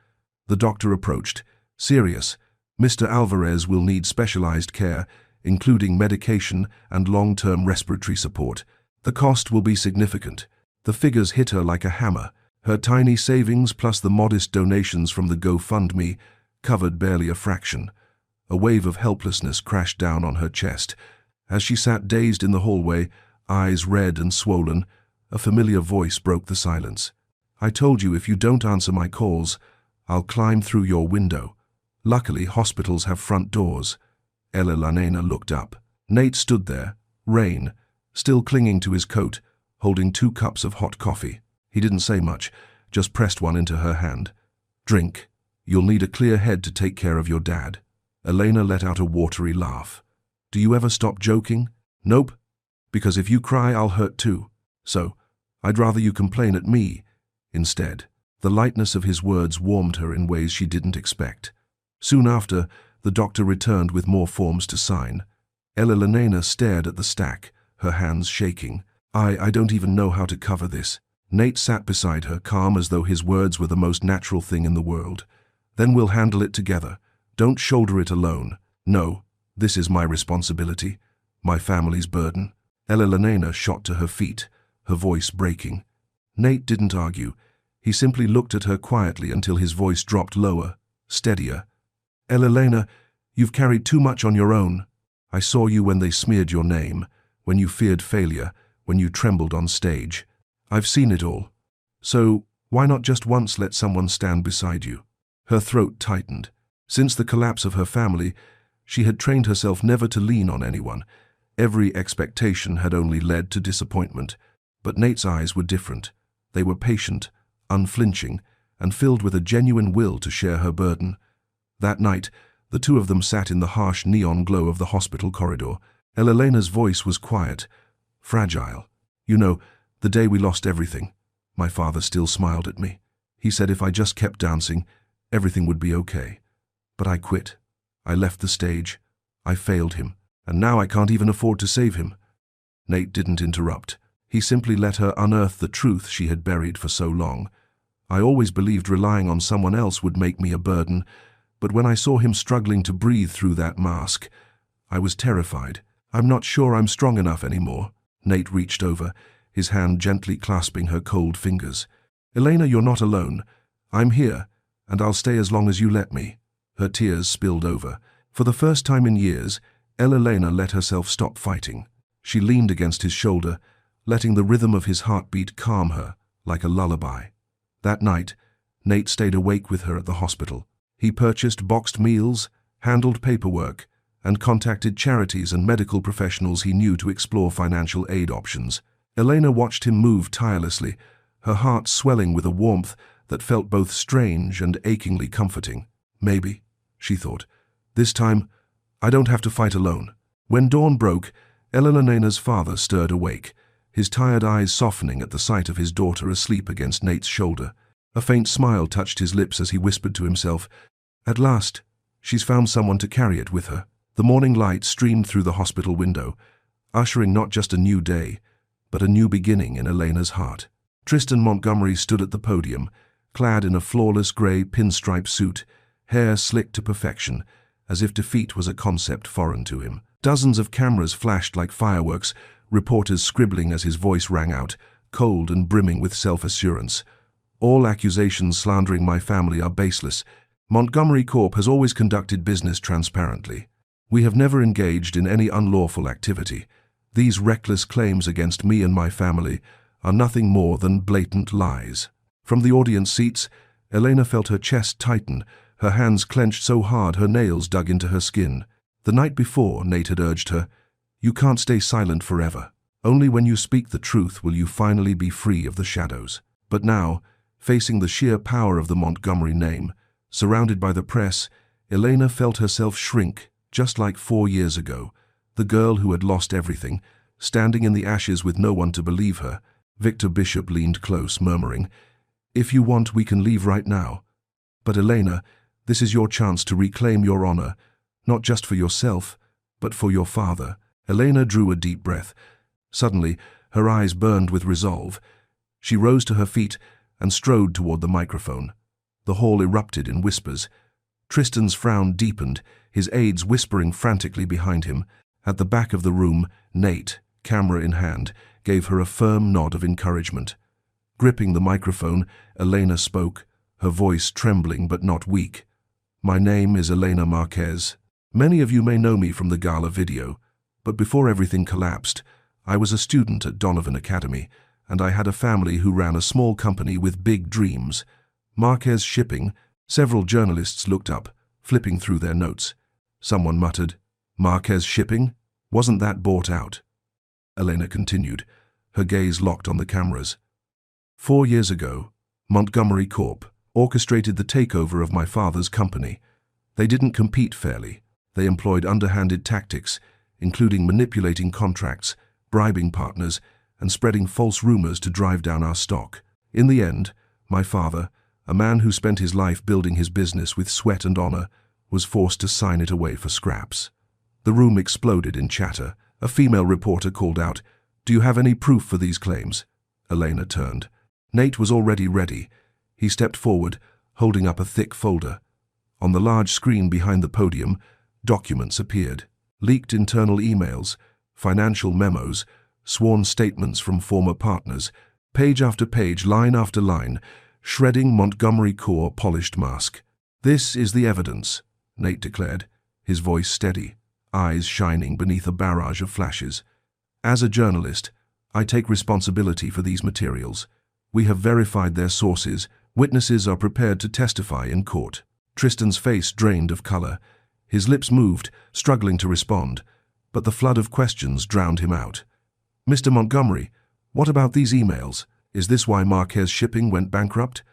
The doctor approached. "Serious. Mr. Alvarez will need specialized care, including medication and long-term respiratory support. The cost will be significant." The figures hit her like a hammer. Her tiny savings plus the modest donations from the GoFundMe covered barely a fraction. A wave of helplessness crashed down on her chest. As she sat dazed in the hallway, eyes red and swollen, a familiar voice broke the silence. "I told you if you don't answer my calls, I'll climb through your window." Luckily, hospitals have front doors. Elena looked up. Nate stood there, rain, still clinging to his coat, holding 2 cups of hot coffee. He didn't say much, just pressed one into her hand. "Drink. You'll need a clear head to take care of your dad." Elena let out a watery laugh. "Do you ever stop joking?" "Nope. Because if you cry, I'll hurt too. So, I'd rather you complain at me instead." The lightness of his words warmed her in ways she didn't expect. Soon after, the doctor returned with more forms to sign. Elena stared at the stack, her hands shaking. I don't even know how to cover this." Nate sat beside her, calm as though his words were the most natural thing in the world. "Then we'll handle it together. Don't shoulder it alone. No, this is my responsibility, my family's burden." Elena shot to her feet, her voice breaking. Nate didn't argue. He simply looked at her quietly until his voice dropped lower, steadier. "Elena, you've carried too much on your own. I saw you when they smeared your name, when you feared failure, when you trembled on stage. I've seen it all. So, why not just once let someone stand beside you?" Her throat tightened. Since the collapse of her family, she had trained herself never to lean on anyone. Every expectation had only led to disappointment. But Nate's eyes were different. They were patient, unflinching, and filled with a genuine will to share her burden. That night, the two of them sat in the harsh neon glow of the hospital corridor. Elena's voice was quiet, fragile. "You know, the day we lost everything, my father still smiled at me. He said if I just kept dancing, everything would be okay. But I quit. I left the stage. I failed him. And now I can't even afford to save him." Nate didn't interrupt. He simply let her unearth the truth she had buried for so long. "I always believed relying on someone else would make me a burden, but when I saw him struggling to breathe through that mask, I was terrified. I'm not sure I'm strong enough anymore." Nate reached over, his hand gently clasping her cold fingers. "Elena, you're not alone. I'm here, and I'll stay as long as you let me." Her tears spilled over. For the first time in years, Elena let herself stop fighting. She leaned against his shoulder, letting the rhythm of his heartbeat calm her like a lullaby. That night, Nate stayed awake with her at the hospital. He purchased boxed meals, handled paperwork, and contacted charities and medical professionals he knew to explore financial aid options. Elena watched him move tirelessly, her heart swelling with a warmth that felt both strange and achingly comforting. "Maybe," she thought, "this time, I don't have to fight alone." When dawn broke, Elena's father stirred awake, his tired eyes softening at the sight of his daughter asleep against Nate's shoulder. A faint smile touched his lips as he whispered to himself, "At last, she's found someone to carry it with her." The morning light streamed through the hospital window, ushering not just a new day, but a new beginning in Elena's heart. Tristan Montgomery stood at the podium, clad in a flawless grey pinstripe suit, hair slicked to perfection, as if defeat was a concept foreign to him. Dozens of cameras flashed like fireworks, reporters scribbling as his voice rang out, cold and brimming with self-assurance. "All accusations slandering my family are baseless. Montgomery Corp has always conducted business transparently. We have never engaged in any unlawful activity. These reckless claims against me and my family are nothing more than blatant lies." From the audience seats, Elena felt her chest tighten, her hands clenched so hard her nails dug into her skin. The night before, Nate had urged her, "You can't stay silent forever. Only when you speak the truth will you finally be free of the shadows." But now, facing the sheer power of the Montgomery name, surrounded by the press, Elena felt herself shrink, just like 4 years ago, the girl who had lost everything, standing in the ashes with no one to believe her. Victor Bishop leaned close, murmuring, "If you want, we can leave right now. But Elena, this is your chance to reclaim your honor, not just for yourself, but for your father." Elena drew a deep breath. Suddenly, her eyes burned with resolve. She rose to her feet and strode toward the microphone. The hall erupted in whispers. Tristan's frown deepened, his aides whispering frantically behind him. At the back of the room, Nate, camera in hand, gave her a firm nod of encouragement. Gripping the microphone, Elena spoke, her voice trembling but not weak. "My name is Elena Marquez. Many of you may know me from the gala video, but before everything collapsed, I was a student at Donovan Academy, and I had a family who ran a small company with big dreams. Marquez Shipping." Several journalists looked up, flipping through their notes. Someone muttered, "Marquez Shipping? Wasn't that bought out?" Elena continued, her gaze locked on the cameras. 4 years ago, Montgomery Corp orchestrated the takeover of my father's company. They didn't compete fairly. They employed underhanded tactics, including manipulating contracts, bribing partners, and spreading false rumors to drive down our stock. In the end, my father, a man who spent his life building his business with sweat and honor, was forced to sign it away for scraps. The room exploded in chatter. A female reporter called out, "Do you have any proof for these claims?" Elena turned. Nate was already ready. He stepped forward, holding up a thick folder. On the large screen behind the podium, documents appeared. Leaked internal emails, financial memos, sworn statements from former partners, page after page, line after line, shredding Montgomery Corps' polished mask. "This is the evidence," Nate declared, his voice steady. eyes shining beneath a barrage of flashes. As a journalist, I take responsibility for these materials. We have verified their sources. Witnesses are prepared to testify in court. Tristan's face drained of color. His lips moved, struggling to respond, but the flood of questions drowned him out. Mr. Montgomery, what about these emails? Is this why Marquez Shipping went bankrupt?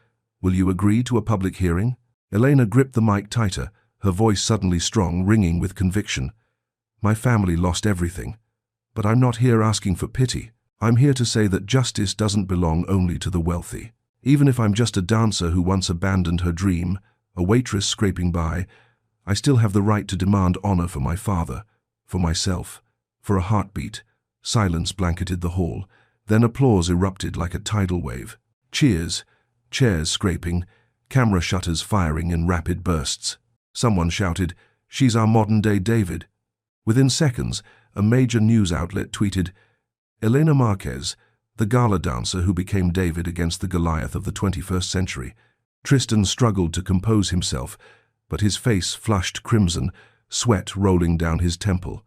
Will you agree to a public hearing? Elena gripped the mic tighter, her voice suddenly strong, ringing with conviction. My family lost everything. But I'm not here asking for pity. I'm here to say that justice doesn't belong only to the wealthy. Even if I'm just a dancer who once abandoned her dream, a waitress scraping by, I still have the right to demand honor for my father, for myself, for a heartbeat. Silence blanketed the hall. Then applause erupted like a tidal wave. Cheers, chairs scraping, camera shutters firing in rapid bursts. Someone shouted, "She's our modern-day David." Within seconds, a major news outlet tweeted, Elena Marquez, the gala dancer who became David against the Goliath of the 21st century. Tristan struggled to compose himself, but his face flushed crimson, sweat rolling down his temple.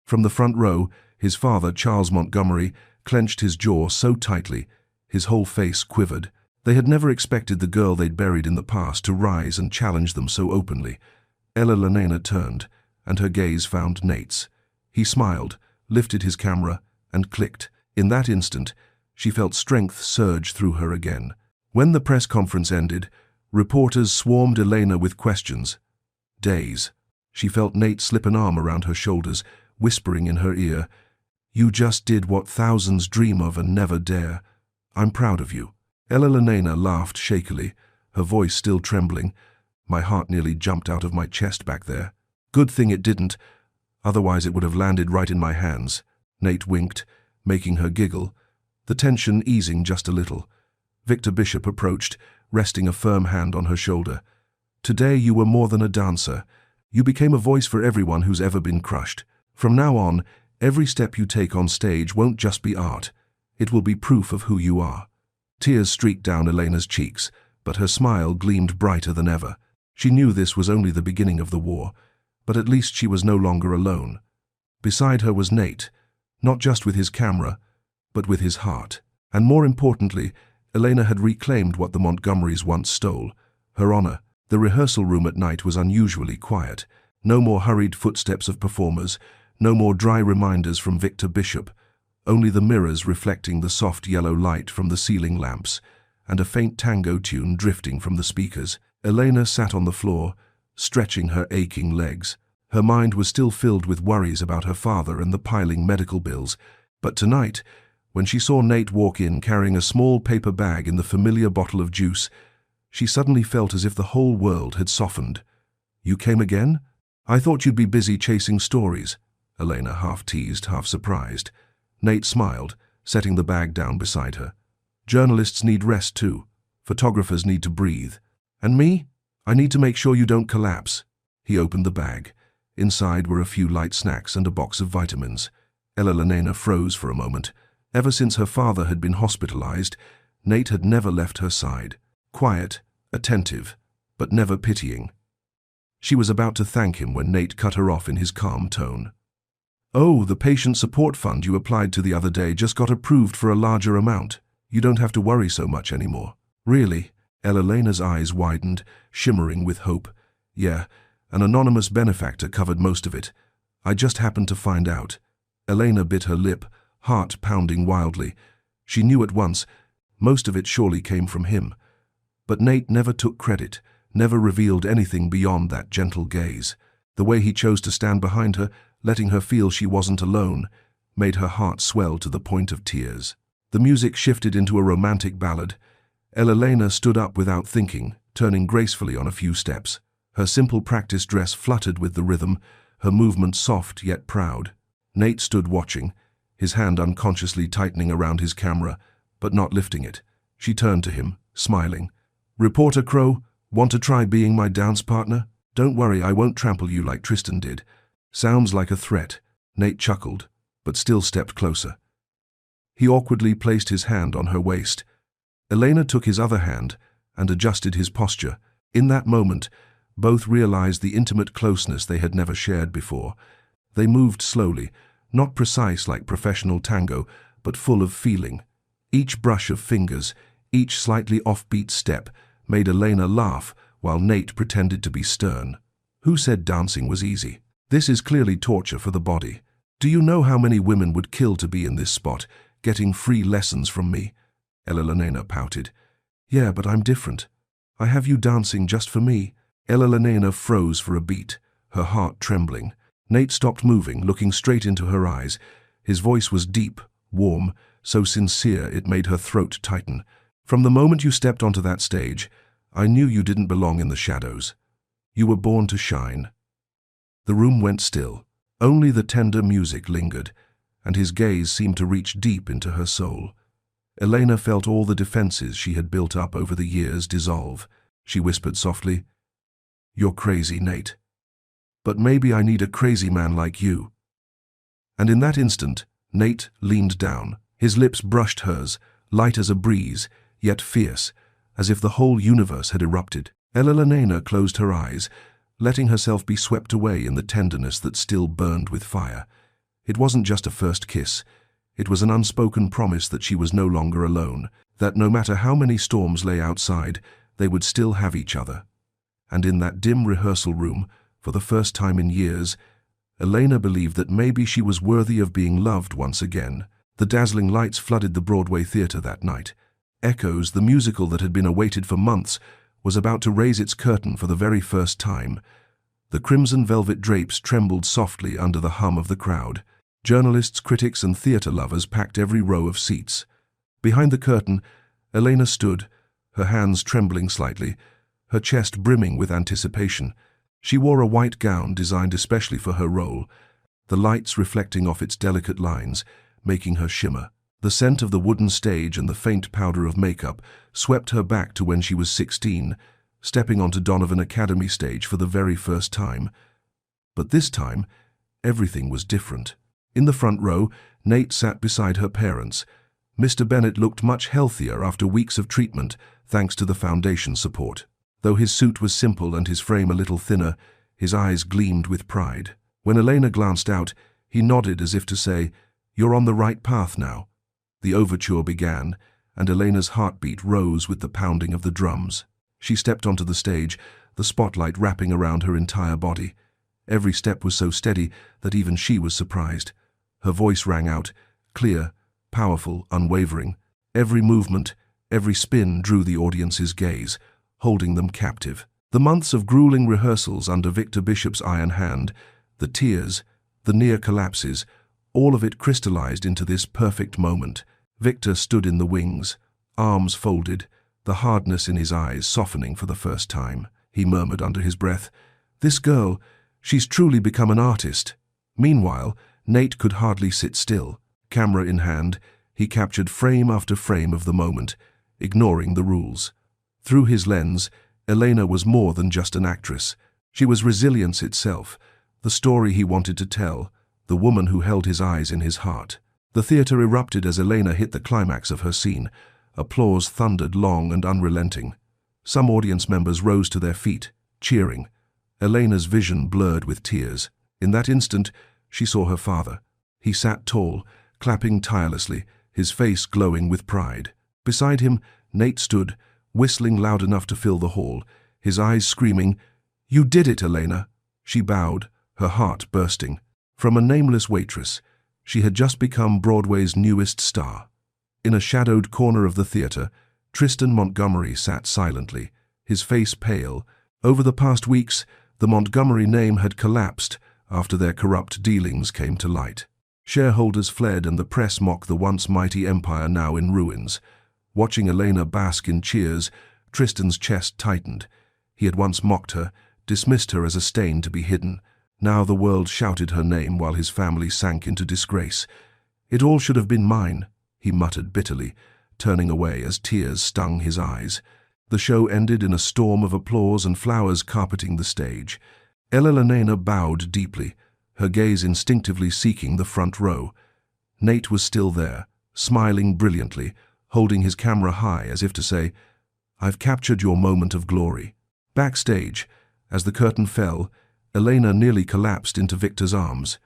From the front row, his father, Charles Montgomery, clenched his jaw so tightly, his whole face quivered. They had never expected the girl they'd buried in the past to rise and challenge them so openly. Elena turned, and her gaze found Nate's. He smiled, lifted his camera, and clicked. In that instant, she felt strength surge through her again. When the press conference ended, reporters swarmed Elena with questions. Daze. She felt Nate slip an arm around her shoulders, whispering in her ear, "You just did what thousands dream of and never dare. I'm proud of you." Elena laughed shakily, her voice still trembling. My heart nearly jumped out of my chest back there. Good thing it didn't, otherwise it would have landed right in my hands. Nate winked, making her giggle, the tension easing just a little. Victor Bishop approached, resting a firm hand on her shoulder. Today you were more than a dancer. You became a voice for everyone who's ever been crushed. From now on, every step you take on stage won't just be art. It will be proof of who you are. Tears streaked down Elena's cheeks, but her smile gleamed brighter than ever. She knew this was only the beginning of the war, but at least she was no longer alone. Beside her was Nate, not just with his camera, but with his heart. And more importantly, Elena had reclaimed what the Montgomerys once stole, her honor. The rehearsal room at night was unusually quiet. No more hurried footsteps of performers, no more dry reminders from Victor Bishop, only the mirrors reflecting the soft yellow light from the ceiling lamps, and a faint tango tune drifting from the speakers. Elena sat on the floor, stretching her aching legs. Her mind was still filled with worries about her father and the piling medical bills, but tonight, when she saw Nate walk in carrying a small paper bag in the familiar bottle of juice, she suddenly felt as if the whole world had softened. "You came again? I thought you'd be busy chasing stories," Elena half teased, half surprised. Nate smiled, setting the bag down beside her. "Journalists need rest too. Photographers need to breathe. And me? I need to make sure you don't collapse." He opened the bag. Inside were a few light snacks and a box of vitamins. Elena froze for a moment. Ever since her father had been hospitalized, Nate had never left her side. Quiet, attentive, but never pitying. She was about to thank him when Nate cut her off in his calm tone. "Oh, the patient support fund you applied to the other day just got approved for a larger amount. You don't have to worry so much anymore." "Really?" Elena's eyes widened, shimmering with hope. "Yeah, an anonymous benefactor covered most of it. I just happened to find out." Elena bit her lip, heart pounding wildly. She knew at once, most of it surely came from him. But Nate never took credit, never revealed anything beyond that gentle gaze. The way he chose to stand behind her, letting her feel she wasn't alone, made her heart swell to the point of tears. The music shifted into a romantic ballad. Elena stood up without thinking, turning gracefully on a few steps. Her simple practice dress fluttered with the rhythm, her movement soft yet proud. Nate stood watching, his hand unconsciously tightening around his camera, but not lifting it. She turned to him, smiling. "Reporter Crow, want to try being my dance partner? Don't worry, I won't trample you like Tristan did." "Sounds like a threat." Nate chuckled, but still stepped closer. He awkwardly placed his hand on her waist. Elena took his other hand and adjusted his posture. In that moment, both realized the intimate closeness they had never shared before. They moved slowly, not precise like professional tango, but full of feeling. Each brush of fingers, each slightly offbeat step, made Elena laugh while Nate pretended to be stern. Who said dancing was easy? This is clearly torture for the body. Do you know how many women would kill to be in this spot, getting free lessons from me? Elena pouted. Yeah, but I'm different. I have you dancing just for me. Elena froze for a beat, her heart trembling. Nate stopped moving, looking straight into her eyes. His voice was deep, warm, so sincere it made her throat tighten. From the moment you stepped onto that stage, I knew you didn't belong in the shadows. You were born to shine. The room went still. Only the tender music lingered, and his gaze seemed to reach deep into her soul. Elena felt all the defenses she had built up over the years dissolve. She whispered softly, "You're crazy, Nate. But maybe I need a crazy man like you." And in that instant, Nate leaned down. His lips brushed hers, light as a breeze, yet fierce, as if the whole universe had erupted. Elena closed her eyes, letting herself be swept away in the tenderness that still burned with fire. It wasn't just a first kiss. It was an unspoken promise that she was no longer alone, that no matter how many storms lay outside, they would still have each other. And in that dim rehearsal room, for the first time in years, Elena believed that maybe she was worthy of being loved once again. The dazzling lights flooded the Broadway theater that night. Echoes, the musical that had been awaited for months, was about to raise its curtain for the very first time. The crimson velvet drapes trembled softly under the hum of the crowd. Journalists, critics, and theater lovers packed every row of seats. Behind the curtain, Elena stood, her hands trembling slightly, her chest brimming with anticipation. She wore a white gown designed especially for her role, the lights reflecting off its delicate lines, making her shimmer. The scent of the wooden stage and the faint powder of makeup swept her back to when she was 16, stepping onto Donovan Academy stage for the very first time. But this time, everything was different. In the front row, Nate sat beside her parents. Mr. Bennett looked much healthier after weeks of treatment, thanks to the foundation support. Though his suit was simple and his frame a little thinner, his eyes gleamed with pride. When Elena glanced out, he nodded as if to say, "You're on the right path now." The overture began, and Elena's heartbeat rose with the pounding of the drums. She stepped onto the stage, the spotlight wrapping around her entire body. Every step was so steady that even she was surprised. Her voice rang out, clear, powerful, unwavering. Every movement, every spin drew the audience's gaze, holding them captive. The months of grueling rehearsals under Victor Bishop's iron hand, the tears, the near collapses, all of it crystallized into this perfect moment. Victor stood in the wings, arms folded, the hardness in his eyes softening for the first time. He murmured under his breath, "This girl, she's truly become an artist." Meanwhile, Nate could hardly sit still. Camera in hand, he captured frame after frame of the moment, ignoring the rules. Through his lens, Elena was more than just an actress. She was resilience itself, the story he wanted to tell, the woman who held his eyes in his heart. The theater erupted as Elena hit the climax of her scene. Applause thundered long and unrelenting. Some audience members rose to their feet, cheering. Elena's vision blurred with tears. In that instant, she saw her father. He sat tall, clapping tirelessly, his face glowing with pride. Beside him, Nate stood, whistling loud enough to fill the hall, his eyes screaming, "You did it, Elena!" She bowed, her heart bursting. From a nameless waitress, she had just become Broadway's newest star. In a shadowed corner of the theater, Tristan Montgomery sat silently, his face pale. Over the past weeks, the Montgomery name had collapsed after their corrupt dealings came to light. Shareholders fled and the press mocked the once mighty empire now in ruins. Watching Elena bask in cheers, Tristan's chest tightened. He had once mocked her, dismissed her as a stain to be hidden. Now the world shouted her name while his family sank into disgrace. "It all should have been mine," he muttered bitterly, turning away as tears stung his eyes. The show ended in a storm of applause and flowers carpeting the stage. Elena bowed deeply, her gaze instinctively seeking the front row. Nate was still there, smiling brilliantly, holding his camera high as if to say, "I've captured your moment of glory." Backstage, as the curtain fell, Elena nearly collapsed into Victor's arms.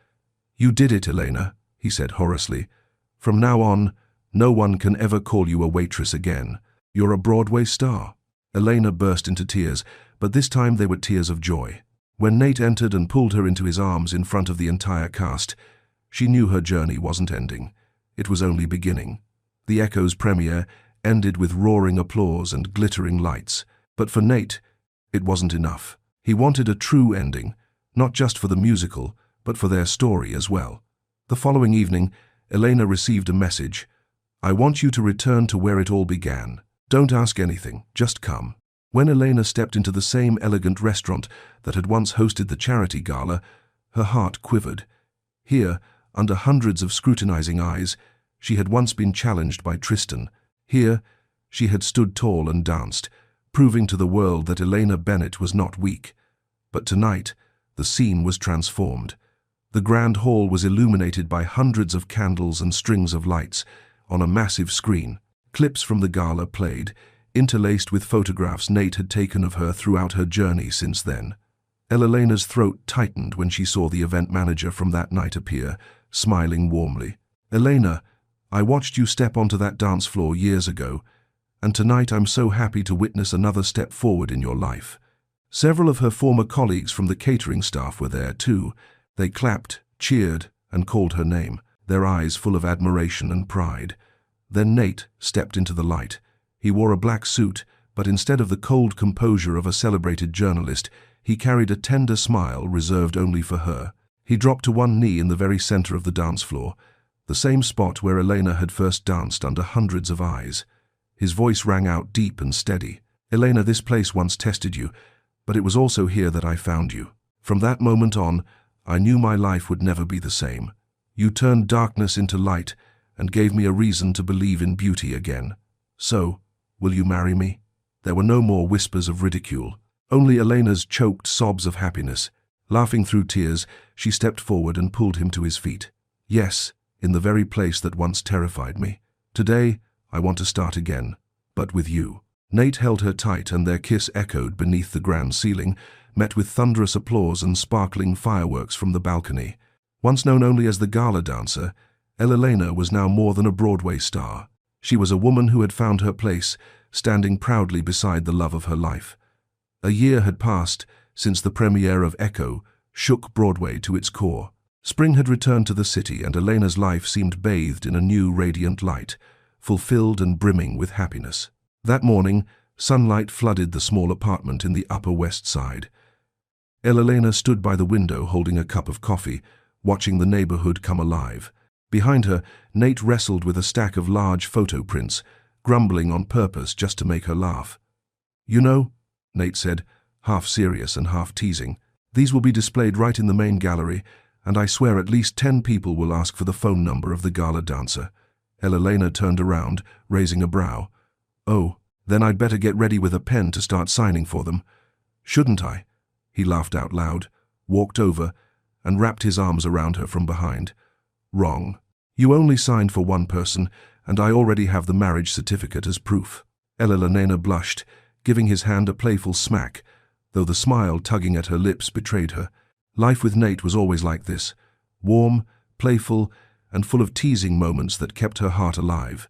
"You did it, Elena," he said hoarsely. "From now on, no one can ever call you a waitress again. You're a Broadway star." Elena burst into tears, but this time they were tears of joy. When Nate entered and pulled her into his arms in front of the entire cast, she knew her journey wasn't ending. It was only beginning. The Echo's premiere ended with roaring applause and glittering lights. But for Nate, it wasn't enough. He wanted a true ending, not just for the musical, but for their story as well. The following evening, Elena received a message. "I want you to return to where it all began. Don't ask anything, just come." When Elena stepped into the same elegant restaurant that had once hosted the charity gala, her heart quivered. Here, under hundreds of scrutinizing eyes, she had once been challenged by Tristan. Here, she had stood tall and danced, proving to the world that Elena Bennett was not weak. But tonight, the scene was transformed. The grand hall was illuminated by hundreds of candles and strings of lights. On a massive screen, clips from the gala played, interlaced with photographs Nate had taken of her throughout her journey since then. Elena's throat tightened when she saw the event manager from that night appear, smiling warmly. "Elena, I watched you step onto that dance floor years ago, and tonight I'm so happy to witness another step forward in your life." Several of her former colleagues from the catering staff were there too. They clapped, cheered, and called her name, their eyes full of admiration and pride. Then Nate stepped into the light. He wore a black suit, but instead of the cold composure of a celebrated journalist, he carried a tender smile reserved only for her. He dropped to one knee in the very center of the dance floor, the same spot where Elena had first danced under hundreds of eyes. His voice rang out deep and steady. "Elena, this place once tested you, but it was also here that I found you. From that moment on, I knew my life would never be the same. You turned darkness into light and gave me a reason to believe in beauty again. So, will you marry me?" There were no more whispers of ridicule, only Elena's choked sobs of happiness. Laughing through tears, she stepped forward and pulled him to his feet. "Yes, in the very place that once terrified me. Today, I want to start again, but with you." Nate held her tight, and their kiss echoed beneath the grand ceiling, met with thunderous applause and sparkling fireworks from the balcony. Once known only as the gala dancer, Elena was now more than a Broadway star. She was a woman who had found her place, standing proudly beside the love of her life. A year had passed since the premiere of Echo shook Broadway to its core. Spring had returned to the city, and Elena's life seemed bathed in a new radiant light, fulfilled and brimming with happiness. That morning, sunlight flooded the small apartment in the Upper West Side. Elena stood by the window holding a cup of coffee, watching the neighborhood come alive. Behind her, Nate wrestled with a stack of large photo prints, grumbling on purpose just to make her laugh. "You know," Nate said, half serious and half teasing, "these will be displayed right in the main gallery, and I swear at least 10 people will ask for the phone number of the gala dancer." Elena turned around, raising a brow. "Oh, then I'd better get ready with a pen to start signing for them." "Shouldn't I?" He laughed out loud, walked over, and wrapped his arms around her from behind. "Wrong. You only signed for one person, and I already have the marriage certificate as proof." Elena blushed, giving his hand a playful smack, though the smile tugging at her lips betrayed her. Life with Nate was always like this, warm, playful, and full of teasing moments that kept her heart alive.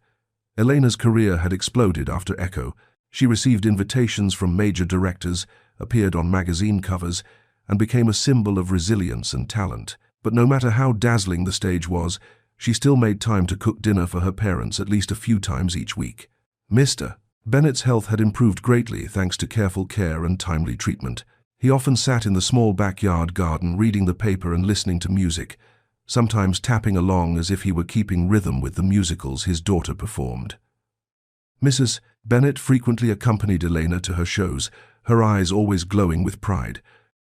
Elena's career had exploded after Echo. She received invitations from major directors, appeared on magazine covers, and became a symbol of resilience and talent. But no matter how dazzling the stage was, she still made time to cook dinner for her parents at least a few times each week. Mr. Bennett's health had improved greatly thanks to careful care and timely treatment. He often sat in the small backyard garden reading the paper and listening to music, sometimes tapping along as if he were keeping rhythm with the musicals his daughter performed. Mrs. Bennett frequently accompanied Elena to her shows, her eyes always glowing with pride.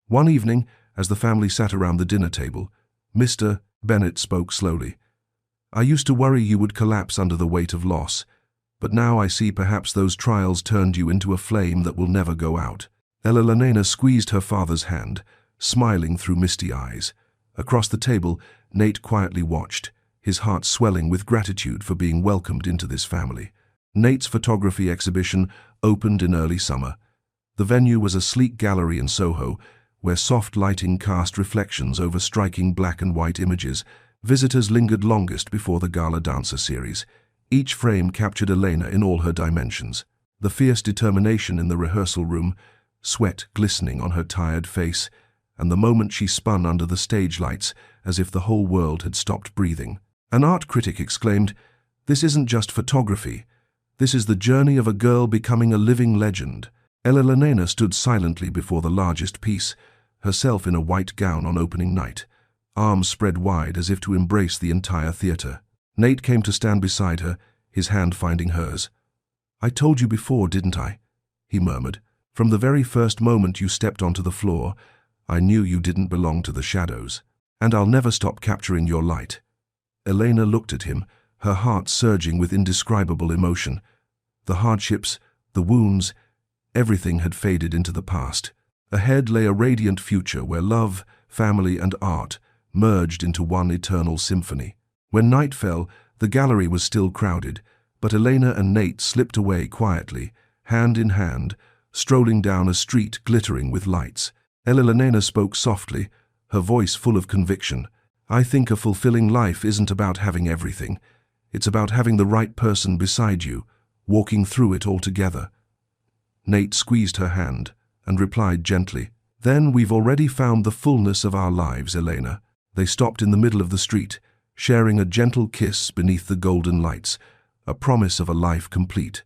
One evening, as the family sat around the dinner table, Mr. Bennett spoke slowly. "I used to worry you would collapse under the weight of loss, but now I see perhaps those trials turned you into a flame that will never go out." Elena squeezed her father's hand, smiling through misty eyes. Across the table, Nate quietly watched, his heart swelling with gratitude for being welcomed into this family. Nate's photography exhibition opened in early summer. The venue was a sleek gallery in Soho, where soft lighting cast reflections over striking black and white images, visitors lingered longest before the gala dancer series. Each frame captured Elena in all her dimensions. The fierce determination in the rehearsal room, sweat glistening on her tired face, and the moment she spun under the stage lights as if the whole world had stopped breathing. An art critic exclaimed, "This isn't just photography. This is the journey of a girl becoming a living legend." Elena stood silently before the largest piece, herself in a white gown on opening night, arms spread wide as if to embrace the entire theater. Nate came to stand beside her, his hand finding hers. "I told you before, didn't I?" he murmured. "From the very first moment you stepped onto the floor, I knew you didn't belong to the shadows. And I'll never stop capturing your light." Elena looked at him, her heart surging with indescribable emotion. The hardships, the wounds, everything had faded into the past. Ahead lay a radiant future where love, family, and art merged into one eternal symphony. When night fell, the gallery was still crowded, but Elena and Nate slipped away quietly, hand in hand, strolling down a street glittering with lights. Elena spoke softly, her voice full of conviction. "I think a fulfilling life isn't about having everything. It's about having the right person beside you, walking through it all together." Nate squeezed her hand and replied gently, "Then we've already found the fullness of our lives, Elena." They stopped in the middle of the street, sharing a gentle kiss beneath the golden lights, a promise of a life complete.